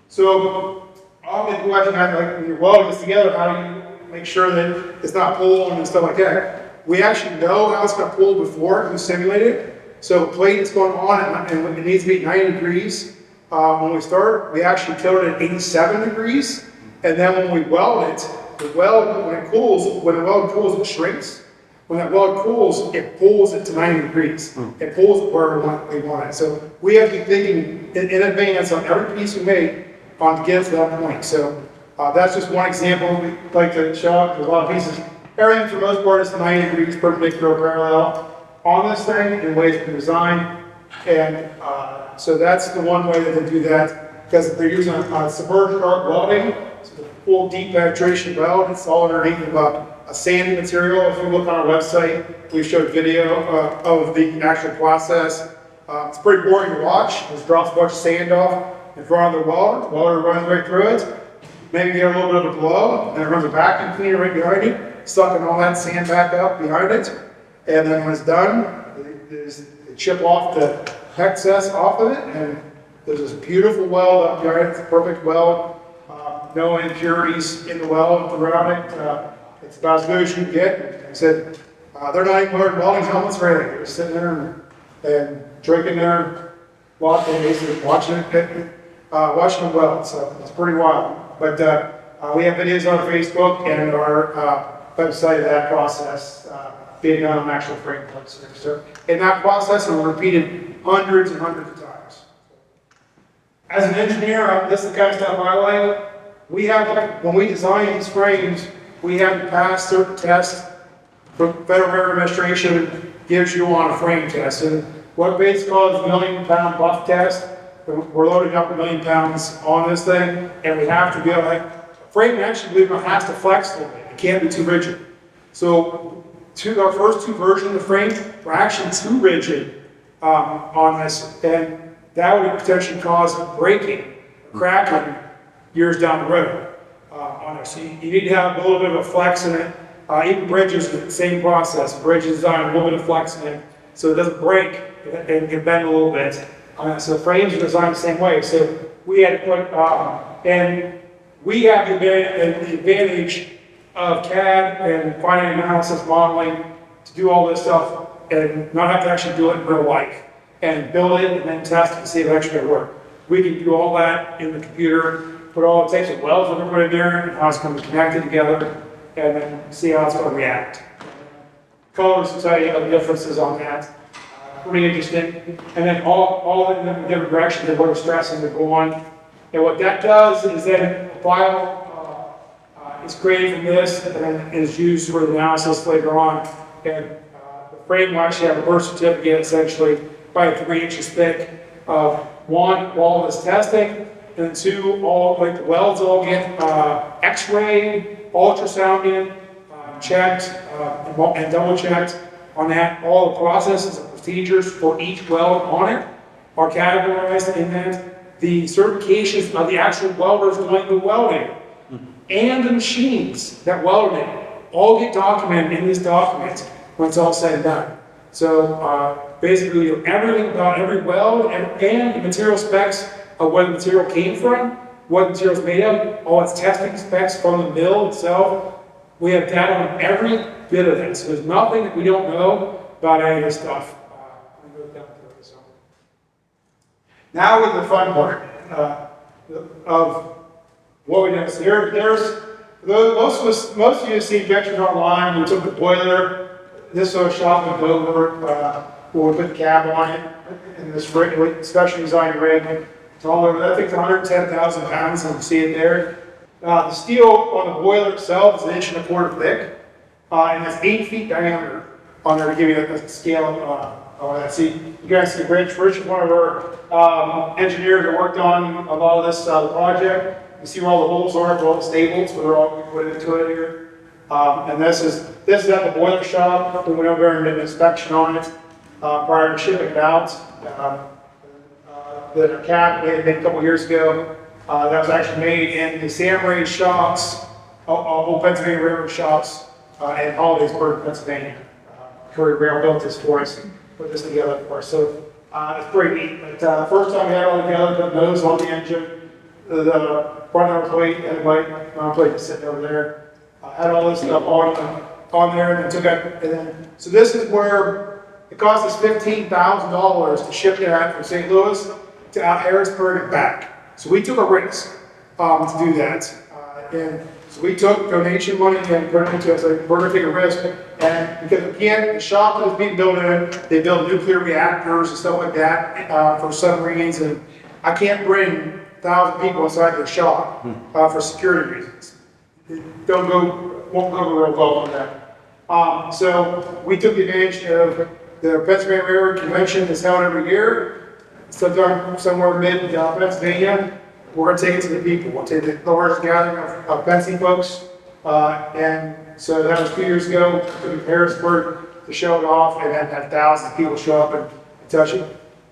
So I'll be watching that, like when you're welding this together, how do you make sure that it's not pulling and stuff like that. We actually know how it's going to pull before we simulate it. So the plate is going on and it needs to be 90 degrees. When we start, we actually tilt it at 87 degrees. And then when we weld it, when the weld cools, it shrinks. When that weld cools, it pulls it to 90 degrees. It pulls it where we want it. So we have to be thinking in advance on every piece we make to get to that point. So that's just one example we like to show. There's a lot of pieces. Everything for the most part is 90 degrees perpendicular parallel on this thing in ways we design. And so that's the one way that they do that, because they're using a submerged arc welding. So the full deep penetration weld, it's all underneath of a sandy material. If you look on our website, we showed video of the actual process. It's pretty boring to watch. It just drops a bunch of sand off in front of the welder. The welder runs right through it. Maybe get a little bit of a glow, and then it runs a vacuum cleaner right behind it, sucking all that sand back up behind it. And then when it's done, they chip off the excess off of it, and there's this beautiful weld up behind it. It's a perfect weld. No impurities in the weld around it. It's about as good as you can get. Like I said, they're not even wearing welding helmets or anything. They're sitting there and drinking their lattes, watching them weld. So it's pretty wild. But we have videos on our Facebook and our website of that process being done on actual frame parts. So in that process, it was repeated hundreds and hundreds of times. As an engineer, this is the kind of stuff I like. We have, when we design these frames, we have to pass certain tests. Federal Railroad Administration gives you on a frame test. And what basically calls a 1,000,000-pound buff test. We're loading up 1,000,000 pounds on this thing, and we have to be able to, frame actually, believe it or not, has to flex a little bit. It can't be too rigid. So our first two versions of the frame were actually too rigid on this, and that would potentially cause breaking, cracking years down the road on it. So you need to have a little bit of a flex in it. Even bridges, the same process. Bridges design a little bit of flex in it so it doesn't break and can bend a little bit. So frames are designed the same way. So we had to put, and we have the advantage of CAD and finite analysis modeling to do all this stuff and not have to actually do it in real life and build it and then test it to see if it actually going to work. We can do all that in the computer, put all the types of welds that are put in there and how it's going to be connected together, and then see how it's going to react. Colors will tell you the differences on that. pretty interesting. And then all in different directions of where the stresses are going. And what that does is then a file is created from this and then is used for the analysis later on. And the frame will actually have a birth certificate, essentially, probably 3 inches thick. One, all this testing, and 2, all like the welds all get X-rayed, ultrasounded, checked, and double checked on that. All the processes and procedures for each weld on it are categorized, and then the certifications of the actual welders doing the welding and the machines that welded it all get documented in these documents when it's all said and done. So basically, everything about every weld and the material specs of where the material came from, what the material is made of, all its testing specs from the mill itself. We have data on every bit of this. So there's nothing that we don't know about any of this stuff. Now with the fun part of what we do. So there's most of you see injectors online. We took the boiler. This was a shop in Dover, where we put the cab on it, and this rig, special designed rig. It's all over, I think it's 110,000 pounds, and you see it there. The steel on the boiler itself is 1.25 inches thick, and it's 8 feet diameter on there to give you a scale of that. See, you guys see Rich. Rich is one of our engineers that worked on a lot of this project. You see where all the holes are, all the staples, where they're all put into it here. And this is at the boiler shop. We went over and did an inspection on it prior to shipping it out. The cab we made a couple years ago, that was actually made in the Sam Ray shops, old Pennsylvania Railroad shops in Hollidaysburg, Pennsylvania. Curry Rail built this for us, put this together for us. So it's pretty neat. But first time we had it all together, the nose on the engine, the front arm plate, and the bike arm plate is sitting over there. Had all this stuff on there, and then took it. And then, so this is where it cost us $15,000 to ship that from St. Louis to out Harrisburg and back. So we took a risk to do that, and so we took donation money and put it into us. Like, we're going to take a risk, and because we can't, the shop that was being built in, they build nuclear reactors and stuff like that for submarines, and I can't bring 1,000 people inside their shop for security reasons. Won't go real well on that. So we took advantage of the Pennsylvania Railroad Convention that's held every year. Somewhere mid Pennsylvania. We're going to take it to the people. We'll take the largest gathering of Pennsy folks. And so that was 2 years ago. We took it to Harrisburg to show it off, and then had thousands of people show up and touch it.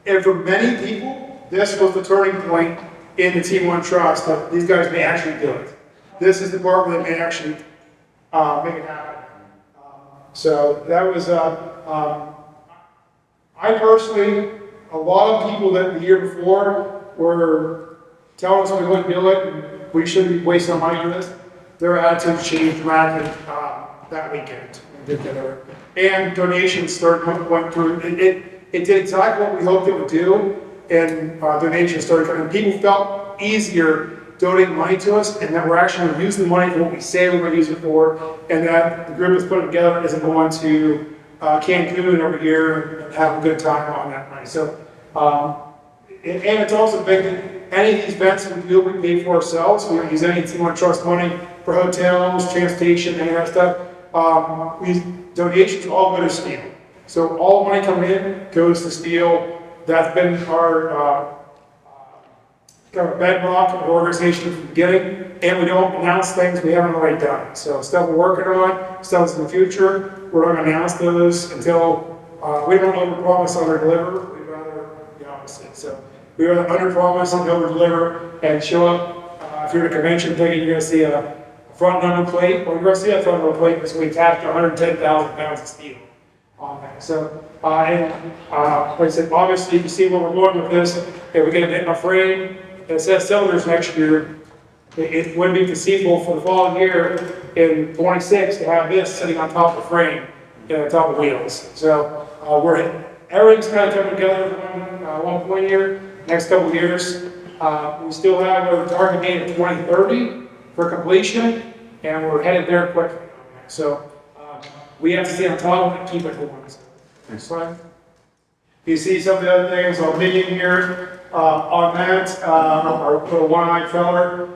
And for many people, this was the turning point in the T1 Trust that these guys may actually do it. This is the part where they may actually make it happen. So that was, I personally, a lot of people that the year before were telling us we wouldn't do it and we shouldn't be wasting our money on this. Their attitudes changed dramatically that weekend. And donations went through. It did exactly what we hoped it would do, and donations started coming. People felt easier donating money to us, and that we're actually going to use the money for what we say we're going to use it for, and that the group that's putting together isn't going to Cancun every year and have a good time on that money. So, and it's also big that any of these events that we do, we pay for ourselves. We don't use any T1 Trust money for hotels, transportation, any of that stuff. Donations all go to steel. So all money coming in goes to steel. That's been our kind of bedrock of the organization from the beginning, and we don't announce things we haven't already done. So stuff we're working on, stuff in the future, we're not going to announce those until we don't overpromise, under-deliver. We'd rather the opposite. So we rather under-promise and over-deliver and show up. If you're at a convention thinking you're going to see a front number plate, well, you're going to see that front number plate because we attached 110,000 pounds of steel on that. So, like I said, obviously you can see where we're going with this. Okay, we're going to get a frame. It says cylinders next year. It wouldn't be conceivable for the following year in 26 to have this sitting on top of the frame, on top of wheels. So everything's kind of coming together one point here. Next couple of years, we still have a target date of 2030 for completion, and we're headed there quickly. So we have to stay on top of it and keep it going. Next slide. You see some of the other things on minion here, on that, our little one-eyed feller.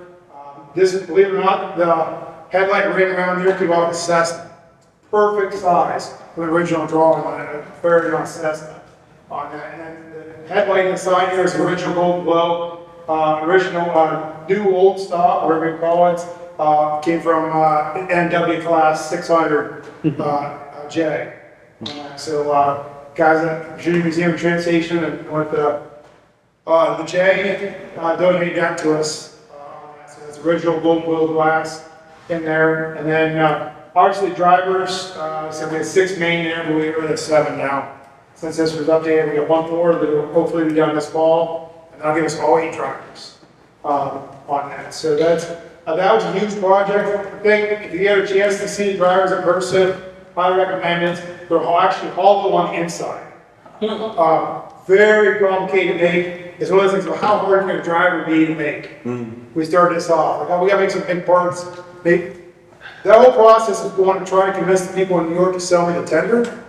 This is, believe it or not, the headlight ring around here came off the Cessna. Perfect size for the original drawing on it, a very nice Cessna on that. And then the headlight inside here is original gold glow, original new old stock, whatever you call it, came from NW class 600 J. So guys at Virginia Museum of Transportation and with the J donated that to us. So it's original gold glow glass in there, and then obviously drivers. So we had 6 main there, but we really have 7 now. Since this was updated, we got 1 more that will hopefully be done this fall, and that'll give us all 8 drivers on that. So that was a huge project. I think if you get a chance to see the drivers in person, I recommend it. They're actually hollow on the inside. Very complicated to make. It's one of those things, well, how hard can a driver be to make? We started this off, like, oh, we gotta make some big parts. That whole process is going to try to convince the people in New York to sell me the tender.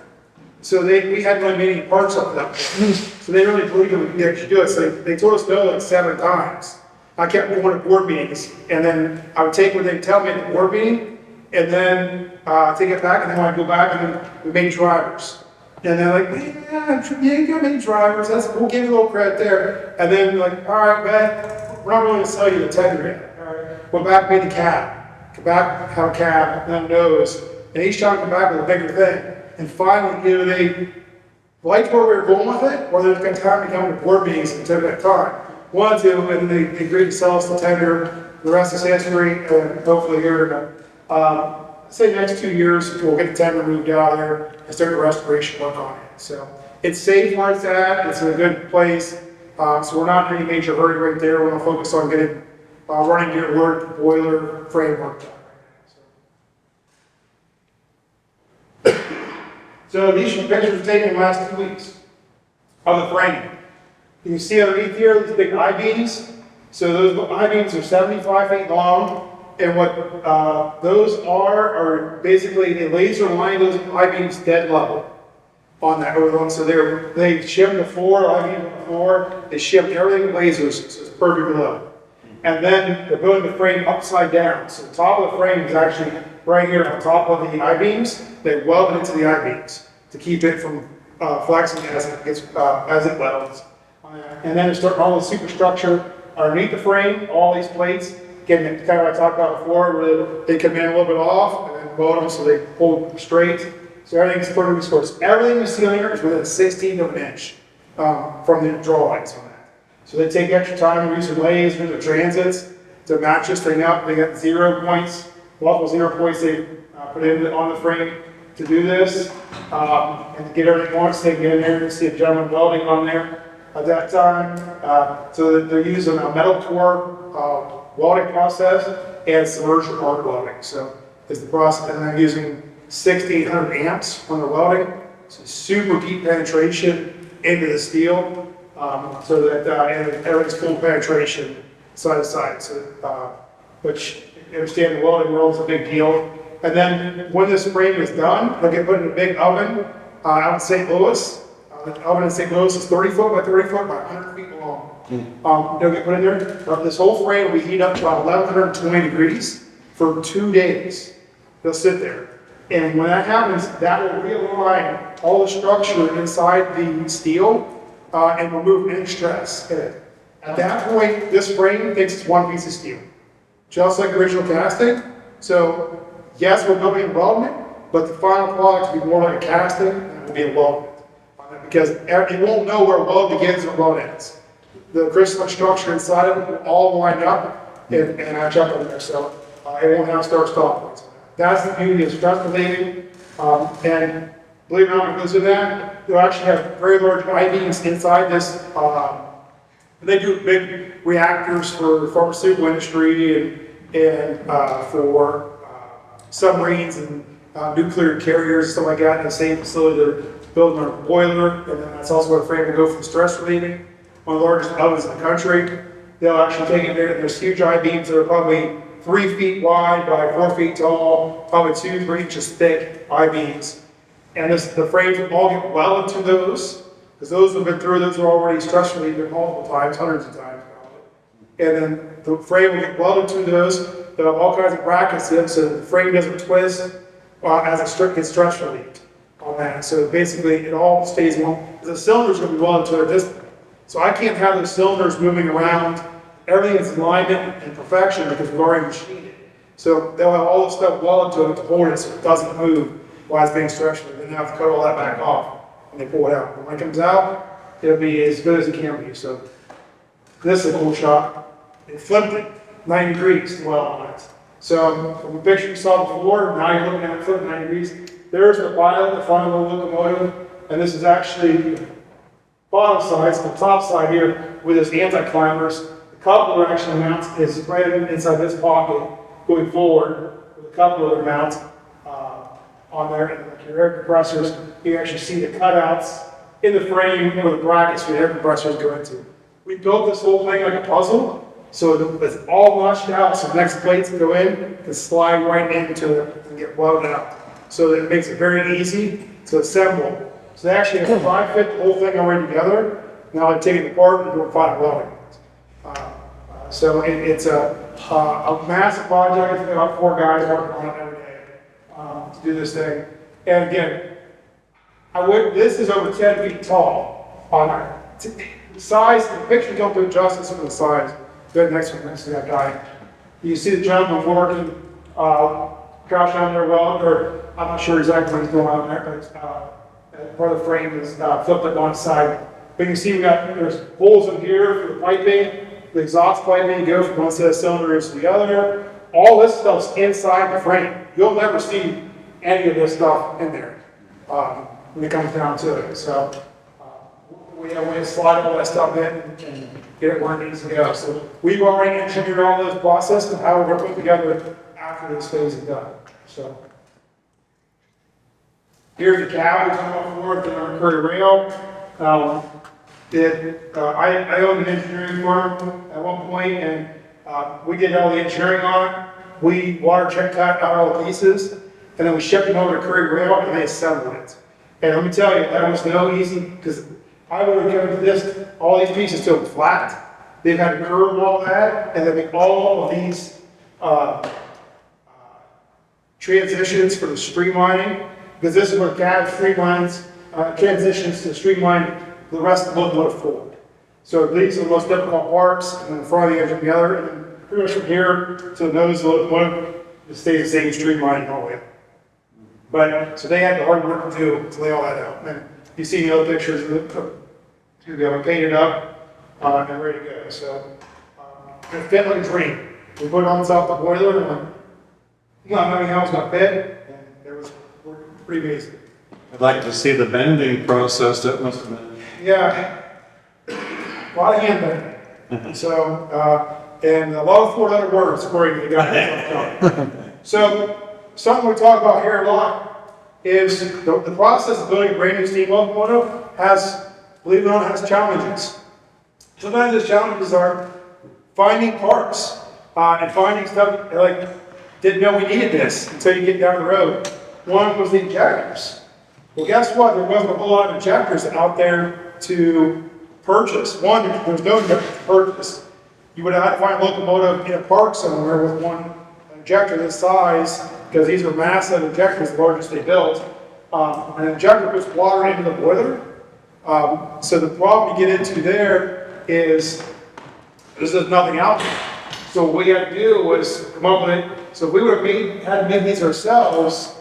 So we hadn't really made any parts up to that point. So they really believed that we could actually do it. So they told us no like 7 times. I kept going to board meetings, and then I would take what they tell me at the board meeting, and then take it back, and then I'd go back, and then we made drivers. And they're like, yeah, you got many drivers, we'll give you a little credit there. And then like, all right, man, we're not really gonna sell you the tender yet. All right, went back, made the cab. Come back, have a cab, and then a nose. And each time come back with a bigger thing. And finally, they liked where we were going with it, or they're time to come to board meetings and took that time. One, two, and they agreed to sell us the tender. The rest is history, and hopefully here, say next 2 years, we'll get the tender moved out there and start the restoration work on it. So it's safe where it's at, it's in a good place. So we're not in any major hurry right there. We're gonna focus on getting running gear work, boiler, framework done right now. So these pictures were taken in the last 2 weeks of the frame. You can see underneath here, these big I-beams. So those I-beams are 75 feet long. And what those are basically a laser line those I-beams dead level on that overlong. So they shim the floor, I-beam the floor, they shim everything with lasers, so it's perfectly level. And then they're building the frame upside down. So the top of the frame is actually right here on top of the I-beams. They weld it into the I-beams to keep it from flexing as it welds. And then they start all the superstructure underneath the frame, all these plates. Again, kind of like I talked about before, where they come in a little bit off and then weld them so they hold straight. So everything's perfectly square. Everything you see on here is within a 16th of an inch from the drawings on that. So they take extra time to use their lasers, their transits to match this thing up. They got 0 points, multiple 0 points they put in on the frame to do this. And to get everything once they get in there, you see a gentleman welding on there at that time. So they're using a metal core welding process and submersion arc welding. So it's the process, and they're using 1600 amps when they're welding. So super deep penetration into the steel. So that everything's full penetration side to side. So, which you understand the welding world is a big deal. And then when this frame is done, they'll get put in a big oven out in St. Louis. The oven in St. Louis is 30 foot by 30 foot by 100 feet long. They'll get put in there. This whole frame will be heated up to about 1120 degrees for 2 days. They'll sit there. And when that happens, that will realign all the structure inside the steel and remove any stress in it. At that point, this frame thinks it's one piece of steel, just like original casting. So yes, we're building and welding it, but the final product will be more like a casting and it will be a weldment. Because it won't know where weld begins and weld ends. The crystalline structure inside of it will all line up and match up on there, so it won't have start-stop points. That's the beauty of stress relieving. And believe it or not, when it goes to that, they'll actually have very large I-beams inside this. They do big reactors for the pharmaceutical industry and for submarines and nuclear carriers and stuff like that in the same facility. They're building a boiler, and then that's also where the frame will go for stress relieving. One of the largest ovens in the country. They'll actually take it there. There's huge I-beams that are probably 3 feet wide by 4 feet tall, probably 2-3 inches thick I-beams. And the frames will all get welded to those. Because those have been through, those are already stress relieved multiple times, hundreds of times probably. And then the frame will get welded to those. They'll have all kinds of brackets in it so the frame doesn't twist as it gets stress relieved on that. So basically it all stays one. The cylinder's going to be welded to a distance. So I can't have those cylinders moving around. Everything is in alignment and perfection because we've already machined it. So they'll have all the stuff welded to it to hold it so it doesn't move while it's being stretched. Then they have to cut all that back off when they pull it out. But when it comes out, it'll be as good as it can be. So this is a cool shot. It flipped it 90 degrees to weld on it. So from the picture you saw before, now you're looking at it flipped 90 degrees. There's the pilot, the front of the locomotive, and this is actually the bottom side, so the top side here with this anti-climbers. The coupler actually mounts is right inside this pocket going forward with a coupler mount on there. And like your air compressors, you actually see the cutouts in the frame where the brackets for the air compressors go into. We built this whole thing like a puzzle, so it's all notched out, so the next plates that go in can slide right into it and get welded out. So that it makes it very easy to assemble. So they actually have to fit the whole thing already together. Now they take it apart and do a final welding. So it's a massive project. It's about 4 guys working on it every day to do this thing. And again, this is over 10 feet tall on the size. The pictures don't do justice to the size. Good, next to that guy. You see the gentleman working, crouched down there well, or I'm not sure exactly what he's doing out there, but part of the frame is flipped up on its side. But you can see there's holes in here for the piping, the exhaust piping, go from one set of cylinders to the other. All this stuff's inside the frame. You'll never see any of this stuff in there when it comes down to it. So we have a way to slide all that stuff in and get it where it needs to go. So we've already engineered all those processes and how we're going to put together after this phase is done. So here's the cab we're talking about before, the Mercury Rail. I owned an engineering firm at one point, and we did all the engineering on it. We water checked out all the pieces, and then we shipped them over to Curry Rail, and they assembled it. And let me tell you, that was no easy, because I would have given all these pieces to them flat. They've had to curve all that, and then make all of these transitions for the streamlining, because this is where CAD streamlines, transitions to streamline the rest of the locomotive forward. So these are the most difficult parts, and then the front of the engine together, and then pretty much from here to the nose of the locomotive, it stays the same streamline all the way up. But, so they had the hard work to do to lay all that out. And you see the other pictures, they were painted up and ready to go. So it fit like a dream. We put it on top of the boiler, and not many else got fit, and it was pretty amazing. I'd like to see the bending process that must have been. Yeah, a lot of hand bending. So, and a lot of 4-letter words according to the guy. So, something we talk about here a lot is the process of building a brand new steam locomotive has, believe it or not, has challenges. Sometimes those challenges are finding parts and finding stuff like, didn't know we needed this until you get down the road. One was the injectors. Well, guess what? There wasn't a whole lot of injectors out there to purchase. One, there's no injector to purchase. You would have had to find a locomotive in a park somewhere with one injector this size, because these are massive injectors, the largest they built. An injector puts water into the boiler. So the problem you get into there is there's nothing out there. So what we had to do was come up with it. So if we would have had to make these ourselves,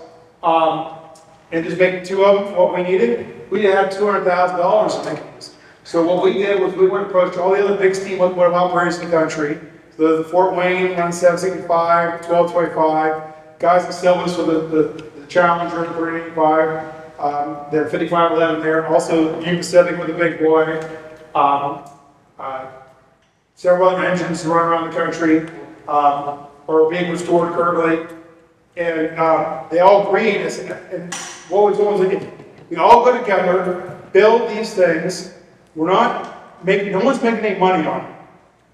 and just make 2 of them for what we needed, we'd have had $200,000 to make these. So what we did was we went and approached all the other big steam locomotive operators in the country. So the Fort Wayne 9765, 1225, guys that sell this with the Challenger 385, they're 5511 there. Also Union Pacific with the big boy. Several other engines run around the country, or being restored currently. And they all agreed, and what was thinking, we all go together, build these things. We're not making, no one's making any money on it.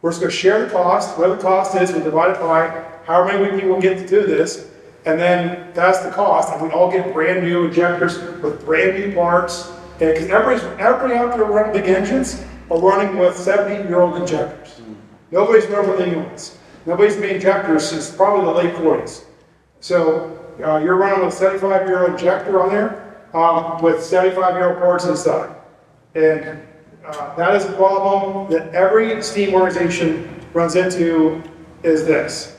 We're just going to share the cost. Whatever the cost is, we divide it by however many people get to do this, and then that's the cost. And we all get brand new injectors with brand new parts, Because everybody out there running big engines are running with 70-year-old injectors. Nobody's running with new ones. Nobody's made injectors since probably the late 40s. So you're running with a 75-year-old injector on there with 75-year-old parts inside. And that is a problem that every steam organization runs into is this.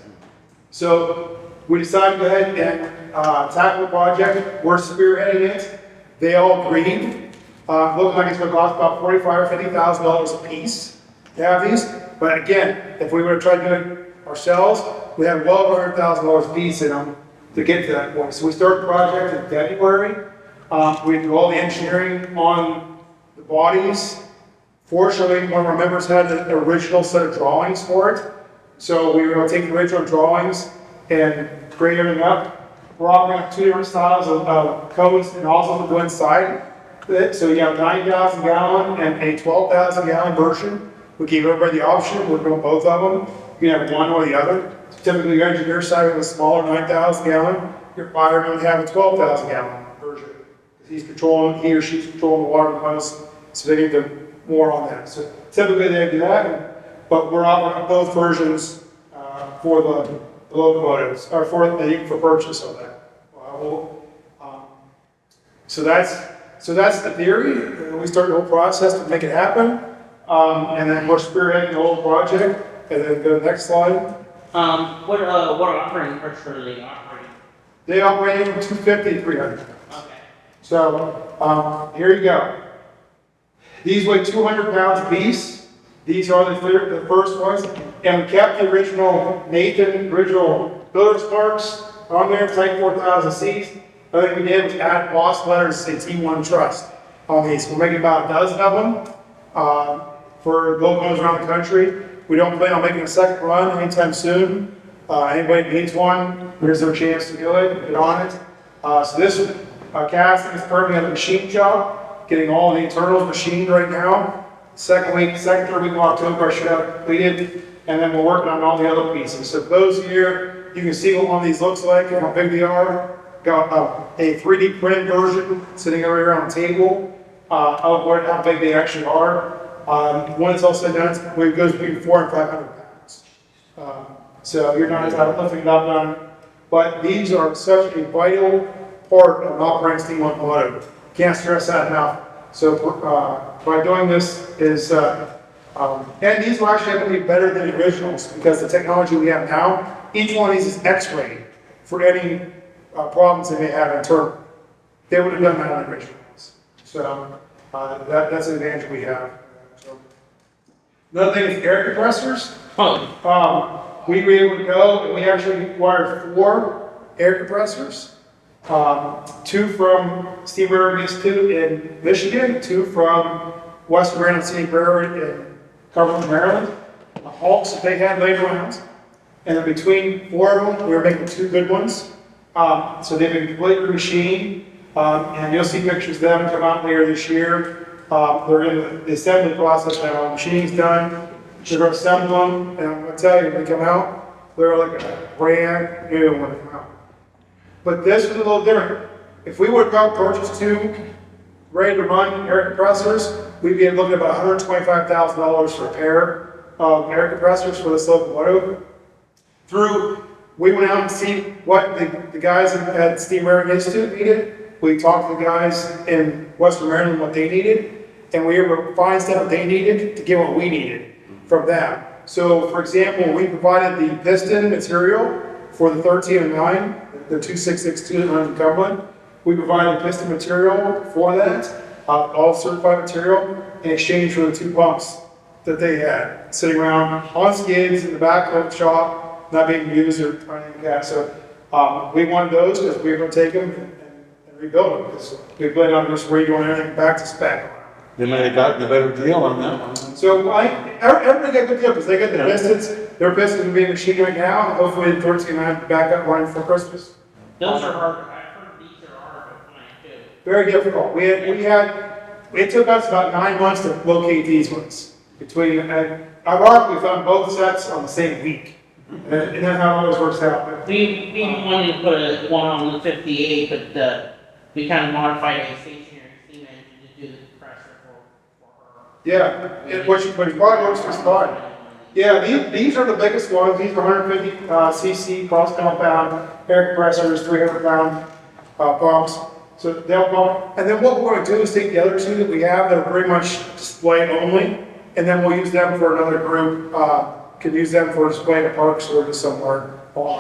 So we decided to go ahead and tackle the project. We're spearheading it. They all agreed. Looking like it's going to cost about $45,000 or $50,000 a piece to have these. But again, if we were to try to do it ourselves, we have well over $100,000 a piece in them to get to that point. So we started the project in February. We do all the engineering on the bodies. Fortunately, one of our members had an original set of drawings for it. So we were able to take the original drawings and grade everything up. We're offering up 2 different styles of cones and nozzles to go inside it. So you have a 9,000 gallon and a 12,000 gallon version. We gave everybody the option. We're doing both of them. You can have one or the other. So typically, your engineer side with a smaller 9,000 gallon, your fireman would have a 12,000 gallon version. He or she's controlling the water flows, so they need to more on that. So typically they do that, but we're offering both versions for the locomotives, or for purchase of that. So that's the theory. We started the whole process to make it happen, and then we're spearheading the whole project. And then go to the next slide. What operating pressure are they operating? They operate from 250 to 300. Okay. So here you go. These weigh 200 pounds apiece. These are the first ones, and we kept the original builder's parts on there, Type 4000 Cs. The other thing we did was add boss letters to say T1 Trust on these. We're making about a dozen of them for locomotives around the country. We don't plan on making a second run anytime soon. Anybody needs one, here's their chance to do it, get on it. So this casting is currently at the machine shop, getting all the internals machined right now. Third week of October, I should have it completed, and then we're working on all the other pieces. So for those here, you can see what one of these looks like and how big they are. Got a 3D printed version sitting over here on the table of how big they actually are. When it's all said and done, it goes between 400 and 500 pounds. So you're not lifting it up on, but these are such a vital part of an operating steam locomotive. Can't stress that enough. So by doing this and these will actually have to be better than the originals because the technology we have now, each one of these is X-rayed for any problems they may have internally. They would have done that on the originals. So that's an advantage we have. Another thing is air compressors. We were able to go and we actually acquired 4 air compressors. 2 from Steam Railroad Institute in Michigan, 2 from Western Maryland Scenic Railroad in Cumberland, Maryland. The Hulks that they had laid around. And then between 4 of them, we were making 2 good ones. So they've been completely machined. And you'll see pictures of them come out later this year. They're in the assembly process now. Machining's done. They're going to assemble them, and I'm going to tell you, when they come out, they're like a brand new when they come out. But this is a little different. If we would go purchase 2 ready to run air compressors, we'd be looking at about $125,000 for a pair of air compressors for this locomotive. We went out and see what the guys at Steam Railroad Institute needed. We talked to the guys in Western Maryland what they needed, and we were able to find stuff that they needed to get what we needed from them. So, for example, we provided the piston material for the 13 and 9, the 2662 that runs in Cumberland. We provided piston material for that, all certified material, in exchange for the 2 pumps that they had sitting around on skids in the back of the shop, not being used or anything like that. So we wanted those because we were going to take them and rebuild them because we planned on just redoing everything back to spec. They may have gotten a better deal on that one. So everybody got a good deal because they got the pistons. Their pistons are being machined right now. Hopefully the 13 and back up running for Christmas. Those are hard. I've heard these are hard to find too. Very difficult. It took us about 9 months to locate these ones. Ironically, we found both sets on the same week. And that's how it always works out. We wanted to put one on the 58, but we kind of modified a stationary steam engine to do Yeah, which probably works just fine. Yeah, these are the biggest ones. These are 150 cc cross compound air compressors, 300 pound pumps. So they'll pump. And then what we're going to do is take the other two that we have that are pretty much display only, and then we'll use them for another group. Could use them for display at parks or just somewhere.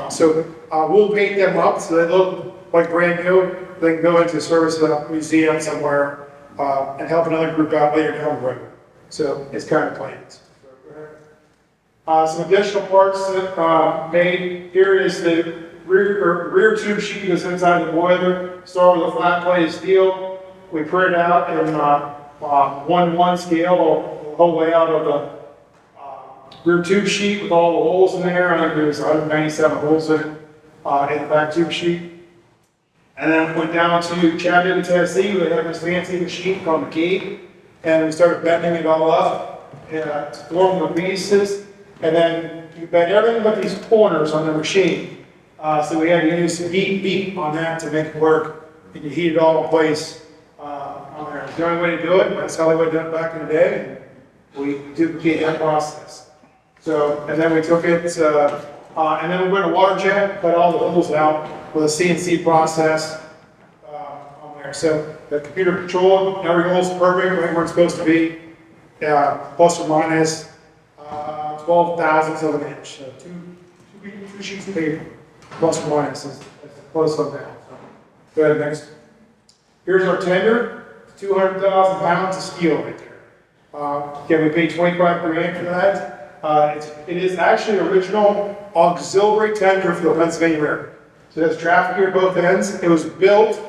So we'll paint them up so they look like brand new. They can go into service at a museum somewhere and help another group out later down the road. So it's kind of planned. Some additional parts that made here is the rear tube sheet that's inside the boiler. Start with a flat plate of steel. We print it out in 1:1 scale the whole layout of the rear tube sheet with all the holes in there. I think there's 197 holes in the back tube sheet. And then went down to Chattanooga, Tennessee. We have this fancy machine called the CAD, and we started bending it all up to form the pieces. And then you bend everything but these corners on the machine. So we had to use some heat beat on that to make it work, and you heat it all in place on there. It's the only way to do it. That's how they would have done it back in the day. And we duplicate that process. So, and then we took it, and then we went to water jet, cut all the holes out with a CNC process on there. So the computer controlled, every hole's perfect, right where it's supposed to be, plus or minus 12 thousandths of an inch. So two sheets of paper, plus or minus is close on that. So go ahead next. Here's our tender, 200,000 pounds of steel right there. Yeah, we paid 25 grand for that. It is actually an original auxiliary tender for the Pennsylvania Railroad. So there's traffic here at both ends. It was built,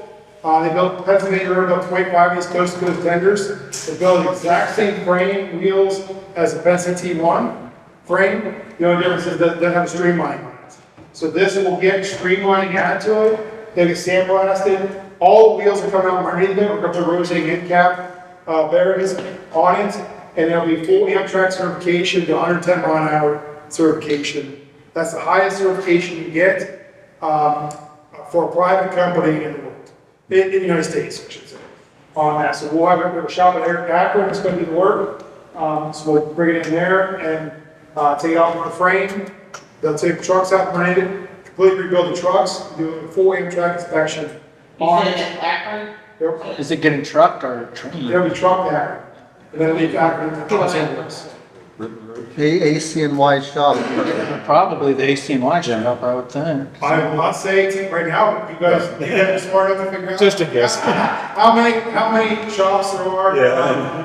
they built Pennsylvania Railroad about 25 East Coast tenders. They built the exact same frame, wheels as the Penson T1 frame. The only difference is that they have a streamlining on it. So this will get streamlining added to it. They get sandblasted. All the wheels are coming out underneath it. We're going to rotating end cap bearings on it. And there'll be full Amtrak certification to 110 mile an hour certification. That's the highest certification you get for a private company in the world, in the United States, I should say, on that. So we'll have a shop at Akron that's going to do the work. So we'll bring it in there and take it off with the frame. They'll take the trucks out behind it, completely rebuild the trucks, do a full Amtrak inspection. You said Akron? Yep. Is it getting trucked or trained? They'll be trucked to Akron. And then leave Akron to Los Angeles. ACNY shop. Probably the ACNY shop, I would think. I will not say right now, but you guys are smart enough to figure out. Just a guess. How many shops there are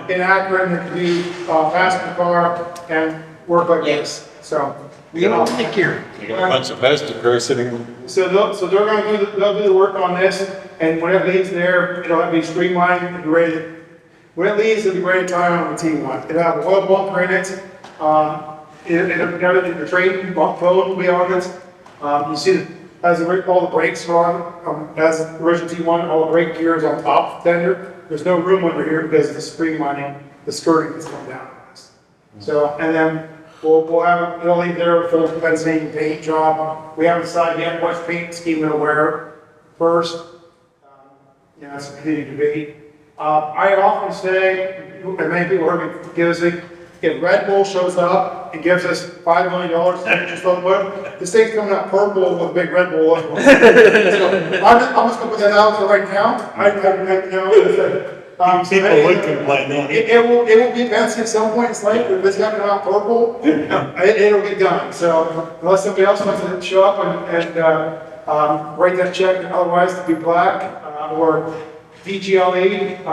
in Akron that can do passenger car and work like this? So. We don't think you're. You got a bunch of plastic cars sitting. So they're going to they'll do the work on this, and when it leaves there, it'll have to be streamlined and ready. When it leaves, it'll be ready to tie on the T1. It'll have a oil bunker in it. The train phone will be on it. You see that as all the brakes are on, as the original T1, all the brake gear is on top of the tender. There's no room under here because of the streamlining, the skirting that's come down on this. So, and then we'll have, it'll leave there for the Pennsylvania paint job. We haven't decided yet what paint scheme we'll wear first. That's a continued debate. I often say, and many people heard me give this thing, if Red Bull shows up and gives us $5 million to just on wood, this thing's coming out purple with a big Red Bull logo. So I'm just gonna put that out there right now. People would complain. It will be fancy at some point. It's like if it's coming out purple, it'll get done. So unless somebody else wants to show up and write that check, otherwise to be black or DGLE,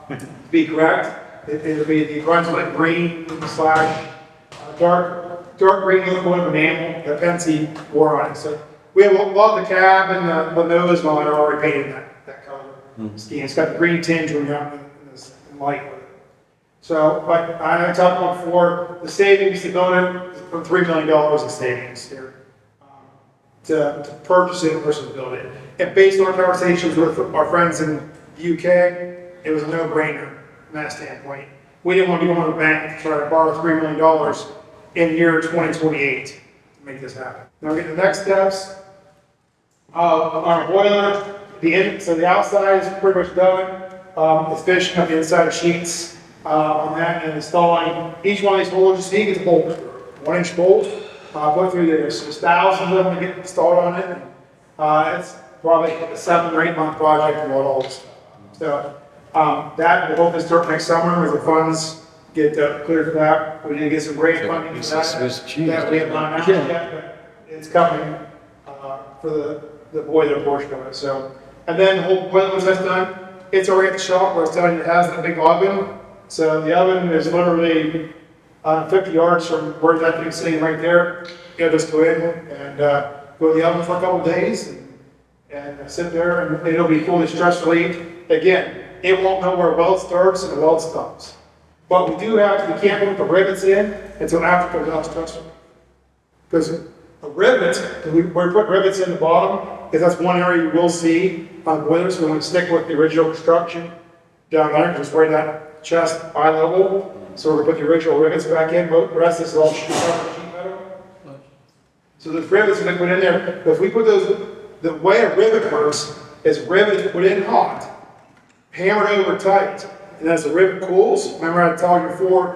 to be correct. It'll be the Brunswick green / dark green locomotive enamel that Pensy wore on it. So we have a lot of the cab and the nose and all that are already painted that color scheme. It's got the green tinge when you're out in the light with it. So, but I talked about before, the savings to go in from $3 million in savings here to purchase it versus build it. And based on our conversations with our friends in the UK, it was a no-brainer from that standpoint. We didn't want to go to the bank to try to borrow $3 million in the year 2028 to make this happen. Now we get the next steps. On our boiler, so the outside is pretty much done. It's finishing up the inside of sheets on that and installing each one of these holes. You see, he gets a bolt, 1-inch bolt, put through there. So there's thousands of them to get installed on it. It's probably a 7 or 8 month project to load all this stuff. So that will hopefully start next summer as the funds get cleared for that. We need to get some grant funding for that we have not announced yet, but it's coming for the boiler portion of it. So, and then the whole boiler, once that's done, it's already at the shop where it's telling you it has that big oven. So the oven is literally 50 yards from where that thing's sitting right there. You'll just go in and go in the oven for a couple of days and sit there, and it'll be fully stress relieved. Again, it won't know where a weld starts and a weld stops. But we do have to, we can't put the rivets in until after the weld stress relief. Because a rivet, we put rivets in the bottom, because that's one area you will see on the boilers. So when we stick with the original construction down there, because it's right at that chest eye level. So we're going to put the original rivets back in, but the rest is all sheet metal. So those rivets are going to put in there. But if we put those, the way a rivet works is rivets put in hot, hammered over tight, and as the rivet cools, remember I told you before,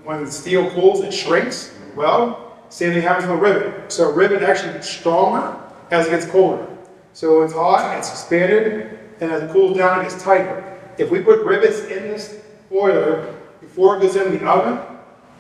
when the steel cools, it shrinks. Well, same thing happens with a rivet. So a rivet actually gets stronger as it gets colder. So it's hot, it's expanded, and as it cools down, it gets tighter. If we put rivets in this boiler before it goes in the oven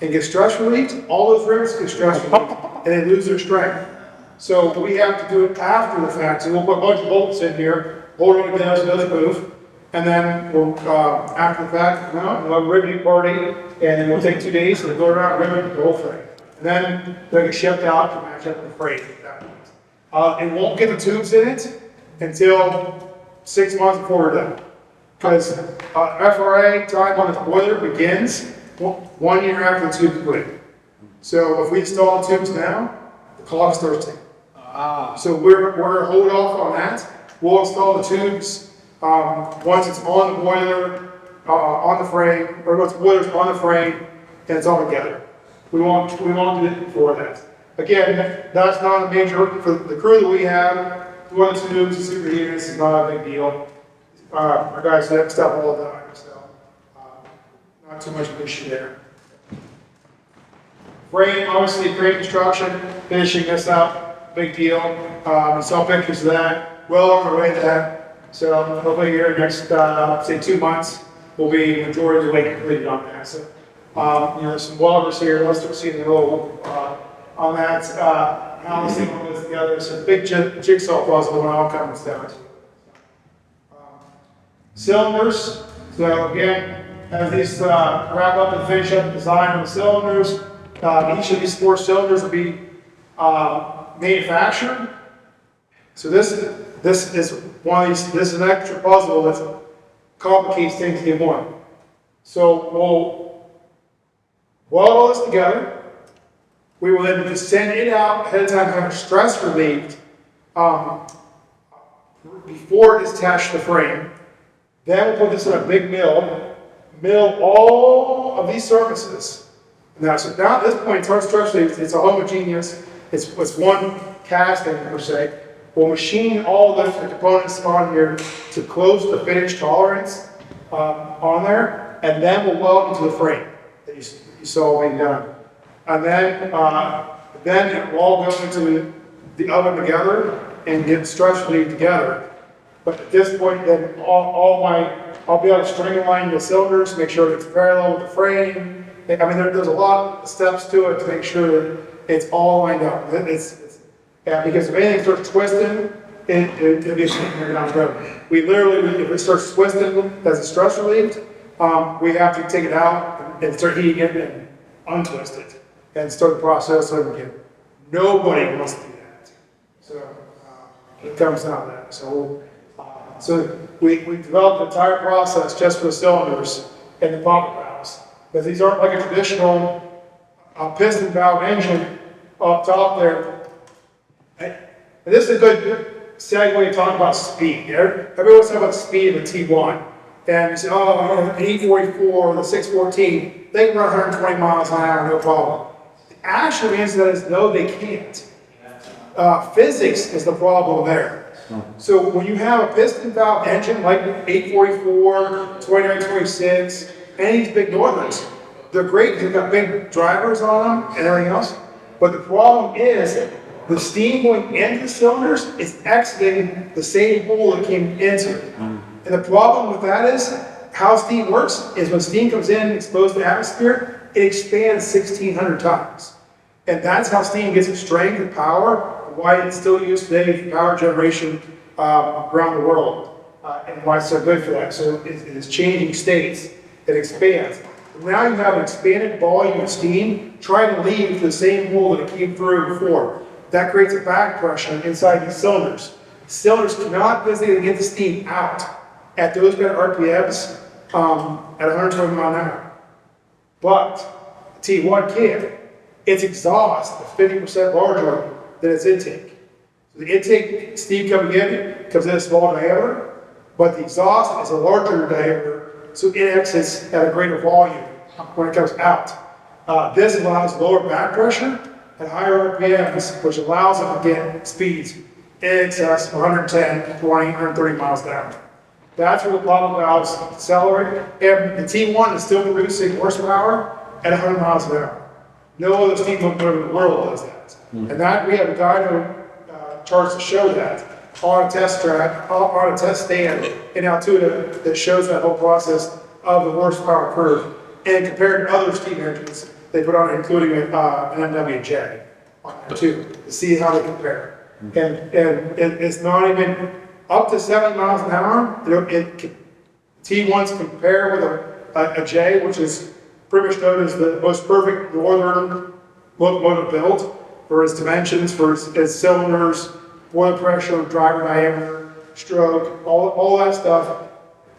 and gets stress relieved, all those rivets get stress relieved, and they lose their strength. So we have to do it after the fact. So we'll put a bunch of bolts in here, hold it together so it doesn't move, and then we'll, after the fact, we'll have a riveting party, and then we'll take 2 days and go around rivet the whole thing. And then they'll get shipped out to match up with the freight at that point. It won't get the tubes in it until 6 months before we're done. Because FRA time on the boiler begins 1 year after the tubes put in. So if we install the tubes now, the clock starts ticking. So we're going to hold off on that. We'll install the tubes once it's on the boiler, on the frame, or once the boiler's on the frame, and it's all together. We won't do it before that. Again, that's not a major, for the crew that we have, doing the tubes, the superheaters is not a big deal. Our guys do that stuff all the time, so not too much of an issue there. Frame, obviously, frame construction, finishing this up, big deal. We saw pictures of that, well on our way to that. So hopefully here in the next, say 2 months, we'll be majority of the way completed on that. So, there's some welders here. Let's start seeing the little on that. How this thing goes together. It's a big jigsaw puzzle when it all comes down to it. Cylinders. So again, as these wrap up and finish up the design of the cylinders, each of these 4 cylinders will be manufactured. So this is one of these. This is an extra puzzle that complicates things in one. So we'll weld all this together. We will then just send it out ahead of time, have it stress relieved before it's attached to the frame. Then we'll put this in a big mill all of these surfaces. Now, so now at this point, it's not stress relieved, it's a homogeneous, it's one casting per se. We'll machine all the components on here to close the finish tolerance on there, and then we'll weld into the frame that you saw being done. And then it will all go into the oven together and get stress relieved together. But at this point, then I'll be able to string-align the cylinders, make sure it's parallel with the frame. I mean, there's a lot of steps to it to make sure that it's all lined up. Yeah, because if anything starts twisting, it'll be sitting here down the road. We literally, if it starts twisting as it's stress relieved, we have to take it out and start heating it and untwist it and start the process over again. Nobody wants to do that. So it comes down to that. So we developed the entire process just for the cylinders and the pump valves. But these aren't like a traditional piston valve engine up top there. And this is a good segue to talk about speed. Everyone's talking about speed of the T1. And you say, oh, the E44, the 614, they can run 120 miles an hour, no problem. The actual answer to that is no, they can't. Physics is the problem there. So when you have a piston valve engine like 844, 2926, any of these big northerns. They're great, they've got big drivers on them and everything else, but the problem is the steam going into the cylinders is exiting the same hole it came into. And the problem with that is, how steam works is when steam comes in and exposed to the atmosphere, it expands 1,600 times. And that's how steam gets its strength and power, why it's still used today for power generation around the world, and why it's so good for that. So it is changing states, it expands. Now you have an expanded volume of steam trying to leave the same hole that it came through before. That creates a back pressure inside these cylinders. Cylinders cannot physically get the steam out at those kind of RPMs at 120 miles an hour. But T1 can. Its exhaust is 50% larger than its intake. So the intake steam coming in comes in a small diameter, but the exhaust is a larger diameter, so it exits at a greater volume when it comes out. This allows lower back pressure at higher RPMs, which allows it to get speeds in excess of 110, 20, 130 miles an hour. That's where the bottom valves accelerate, and the T1 is still producing horsepower at 100 miles an hour. No other steam locomotive in the world does that. And that, we have a dyno charts to show that on a test track, on a test stand in Altoona that shows that whole process of the horsepower curve, and compared to other steam engines they put on, including an MWJ on there too, to see how they compare. And it's not even up to 70 miles an hour. T1s compare with a J, which is pretty much known as the most perfect northern locomotive build for its dimensions, for its cylinders, boil pressure, driver diameter, stroke, all that stuff.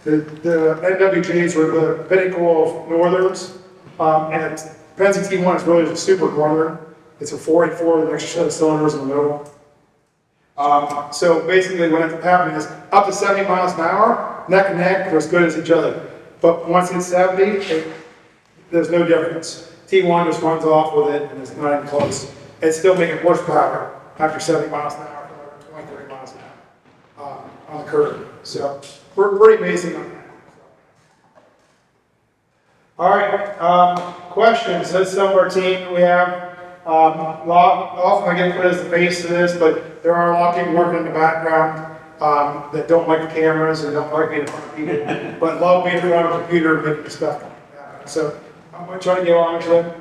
The NWJs were the pinnacle of northerns, and Penske T1 is really the super northern. It's a 484 with an extra set of cylinders in the middle. So basically what ends up happening is up to 70 miles an hour, neck and neck, they're as good as each other. But once it's 70, there's no difference. T1 just runs off with it and it's not even close. It's still making horsepower after 70 miles an hour, 20, 30 miles an hour on the curve. So we're pretty amazing on that. All right, questions. That's some of our team we have. Often I get put as the face of this, but there are a lot of people working in the background that don't like the cameras or don't like being in front of people, but love being in front of a computer and making stuff happen. So I'm going to try to get on to it.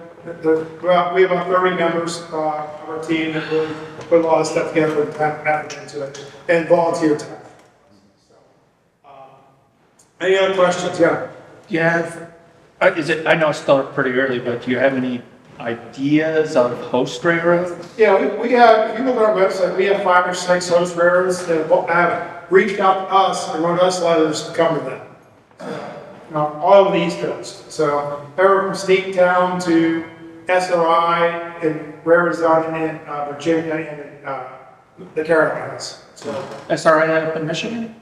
We have about 30 members of our team that really put a lot of stuff together and effort into it, and volunteer time. So, any other questions? Yeah. Yeah. I know it's still pretty early, but do you have any ideas of host railroads? Yeah, we have, if you look at our website, we have 5 or 6 host railroads that have reached out to us and wrote us letters to come to them. All over the East Coast. So, everywhere from Steamtown to SRI and railroads down in Virginia and the Carolinas. So, SRI up in Michigan?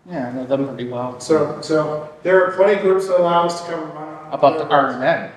Yeah, I know them pretty well. so there are plenty of groups that allow us to come. About the RNN?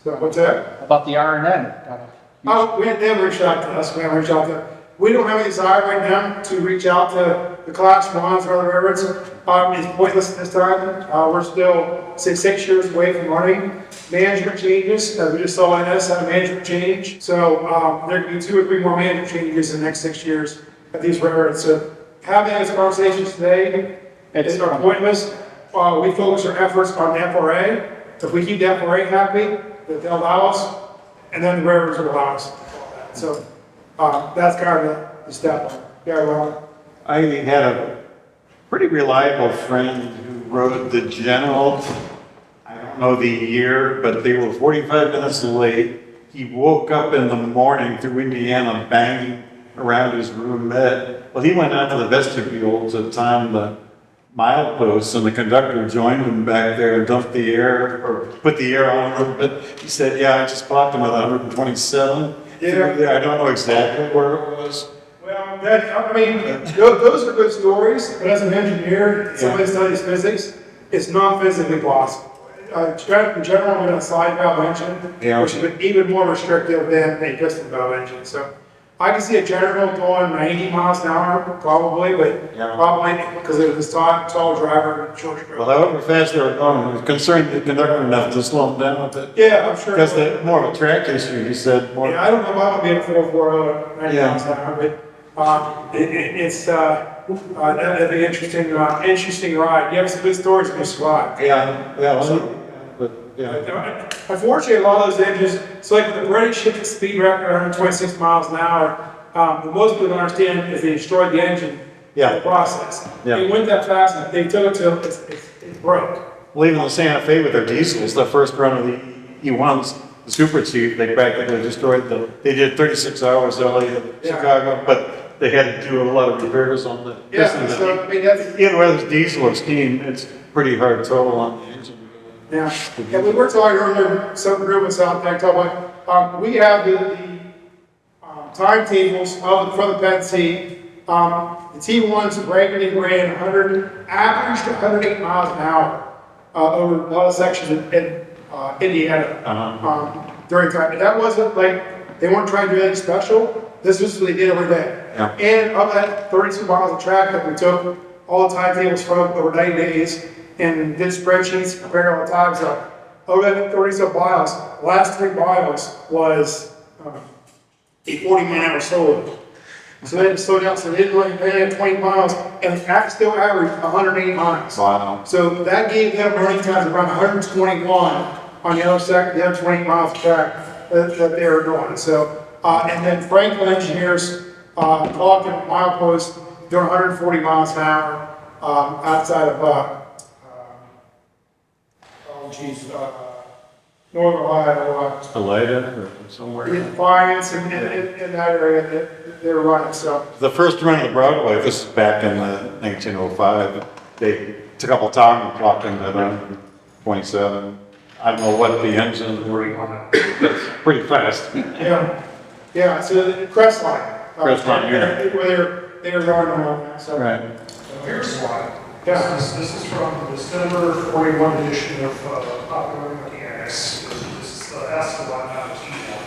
So, what's that? About the RNN? Oh, they haven't reached out to us. We haven't reached out to. We don't have any desire right now to reach out to the Class 1s or other railroads. It's pointless at this time. We're still 6 years away from running. Management changes. We just saw NS have a management change. So there could be 2 or 3 more management changes in the next 6 years at these railroads. So having these conversations today is pointless. We focus our efforts on the FRA. If we keep the FRA happy, they'll allow us, and then the railroads will allow us. So that's kind of the step. Yeah, well. I had a pretty reliable friend who rode the General. I don't know the year, but they were 45 minutes late. He woke up in the morning through Indiana banging around his room bed. Well, he went out to the vestibule to time the mileposts, and the conductor joined him back there and dumped the air, or put the air on him. But he said, yeah, I just clocked him at 127. Yeah, I don't know exactly where it was. Well, those are good stories, but as an engineer, somebody studies physics, it's not physically possible. In general, I'm in a slide valve engine, which is even more restrictive than a piston valve engine. So I can see a general going 90 miles an hour, probably, but Yeah. probably because of this tall driver and short Well, driver. however fast they were going, I was concerned the conductor enough to slow them down a bit. Yeah, I'm sure. Because the, more of a track issue, he said, more. Yeah, I don't know if I'm gonna be at 440, 90 Yeah. miles an hour, but, that'd be interesting, interesting ride. You have some good stories if you survive. Yeah, but, yeah. Unfortunately, a lot of those engines, it's like the British hit the speed record 126 miles an hour. What most people don't understand is they destroyed the engine Yeah. in the process. Yeah. It went that fast, and they took it till it broke. Well, even the Santa Fe with their diesels, the first run of the E1s, the Super Chief, they practically destroyed they did 36 hours LA to Yeah. Chicago, but they had to do a lot of repairs on the Yeah, pistons. so, I mean, that's, Either whether it's diesel or steam, it's pretty hard total on the engine. yeah. And we were talking earlier, some group was out there talking about, we have the timetables for the PET C. The T1s regularly ran averaged 108 miles an hour over a lot of sections in Indiana during time. And that wasn't like, they weren't trying to do anything special. This was what they did every day. Yeah. And of that 32 miles of track that we took all the timetables from over 90 days and did spreadsheets, compared all the times up. Over that 37 miles, the last 3 miles was a 40-mile slow. So they had to slow down, so they had 20 miles, and the still averaged 180 miles. Wow. So that gave them running times around 121 on the other second, the other 20 miles of track that they were doing. So, and then Franklin engineers talked at milepost doing 140 miles an hour outside of, Northern Ohio, Elida or somewhere. Defiance in that area that they were running. So, The first run of the Broadway, this is back in 1905, they took a couple time clocked into 127. I don't know what the engines were on it, that's pretty fast. yeah, so the crest line. Crestline, yeah. Where they were running on that. So. Right. So here's one. Yeah. This is from the December 41 edition of Popular Mechanics. This is the S1, not a T1.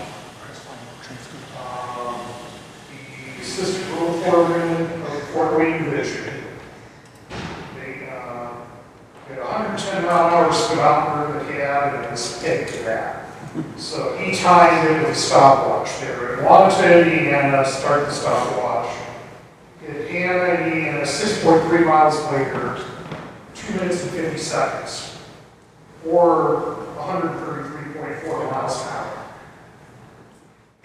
The assistant rule foreman of Fort Wayne Division. They had 110 mile-an-hour speedometer in the cab, and it was pinned to that. So each time it was a stopwatch. They were in Watertown, Indiana, start the stopwatch. And 6.3 miles later, 2 minutes and 50 seconds, or 133.4 miles an hour.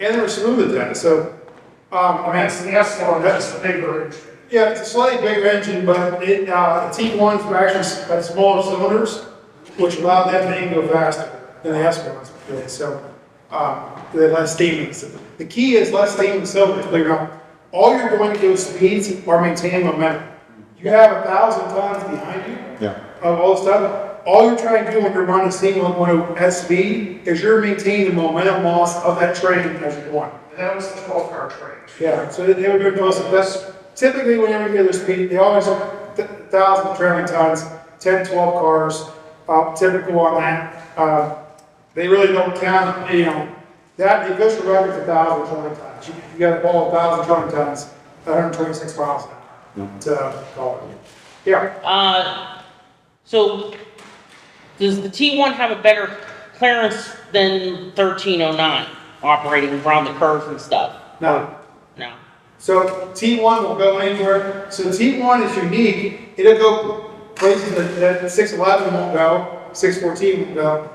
And they were smooth at that. So, I mean, it's the S1, that's the bigger engine. yeah, it's a slightly bigger engine, but the T1s were actually had smaller cylinders, which allowed them to go faster than the S1s. Really. So, they had less steam. The key is less steam and cylinders, believe it or not. All you're doing at those speeds are maintaining momentum. You have 1,000 tons behind you Yeah. of all the stuff. All you're trying to do when you're running steam at speed is you're maintaining the momentum loss of that train as you're going. And that was the 12-car train. Yeah, so they would do those. That's typically whenever you hear their speed, they always have 1,000 trailing tons, 10, 12 cars, typical on that. They really don't count, that the official record is 1,000 trailing tons. You got to ball 1,000 trailing tons, 126 miles an hour to call it. Yeah. So, does the T1 have a better clearance than 1309, operating around the curves and stuff? No. No. So T1 will go anywhere. So T1 is unique. It'll go places that 611 won't go, 614 won't go.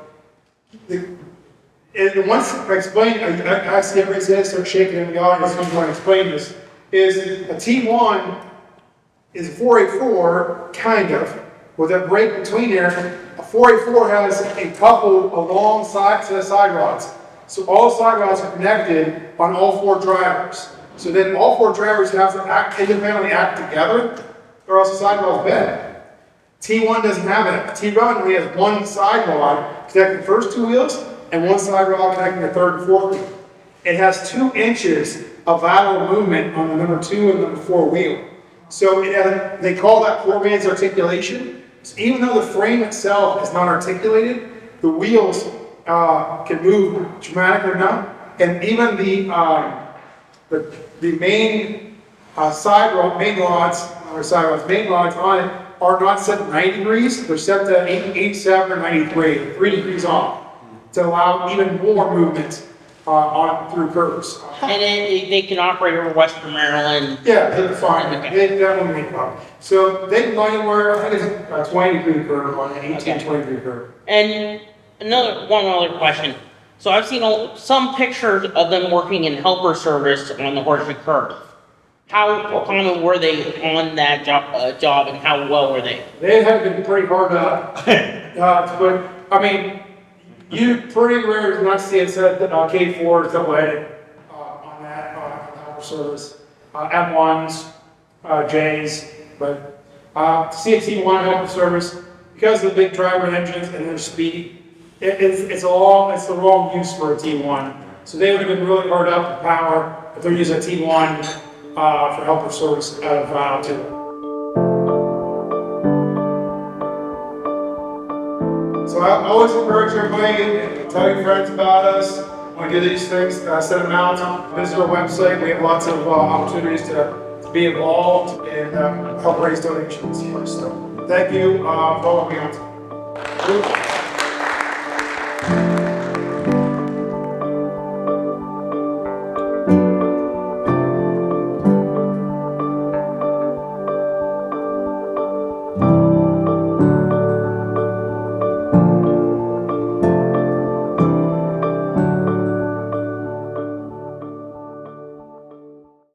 And once I explain, I see everybody's head start shaking in the audience when I explain this, is a T1 is a 484, kind of, with that break between there. A 484 has a couple of long set of side rods. So all side rods are connected on all 4 drivers. So then all 4 drivers have to independently act together, or else the side rod's bend. T1 doesn't have that. T1 only has one side rod connecting the first 2 wheels, and one side rod connecting the 3rd and 4th wheel. It has 2 inches of lateral movement on the number 2 and number 4 wheel. So they call that 4-man's articulation. So even though the frame itself is not articulated, the wheels can move dramatically enough, and even the the main main rods on it are not set to 90 degrees, they're set to 87 or 93, 3 degrees off, to allow even more movement through curves. And then they can operate over Western Maryland. Yeah, they're fine, Okay. that won't make a problem. So they can go anywhere, I think it's a 20 degree curve on an 18, Okay. 20 degree curve. And one other question. So I've seen some pictures of them working in helper service on the horseshoe curve. How common were they on that job and how well were they? They have been pretty hard up. But, I mean, you pretty rare to not see it set K4 double-headed on that helper service. M1s, Js, but CT1 helper service, because of the big driver engines and their speed, it's the wrong use for a T1. So they would have been really hard up to power if they're using a T1 for helper service out of Altoona. So I always encourage everybody, tell your friends about us. When we do these things, send them out, visit our website. We have lots of opportunities to be involved and help raise donations. So thank you for all of you.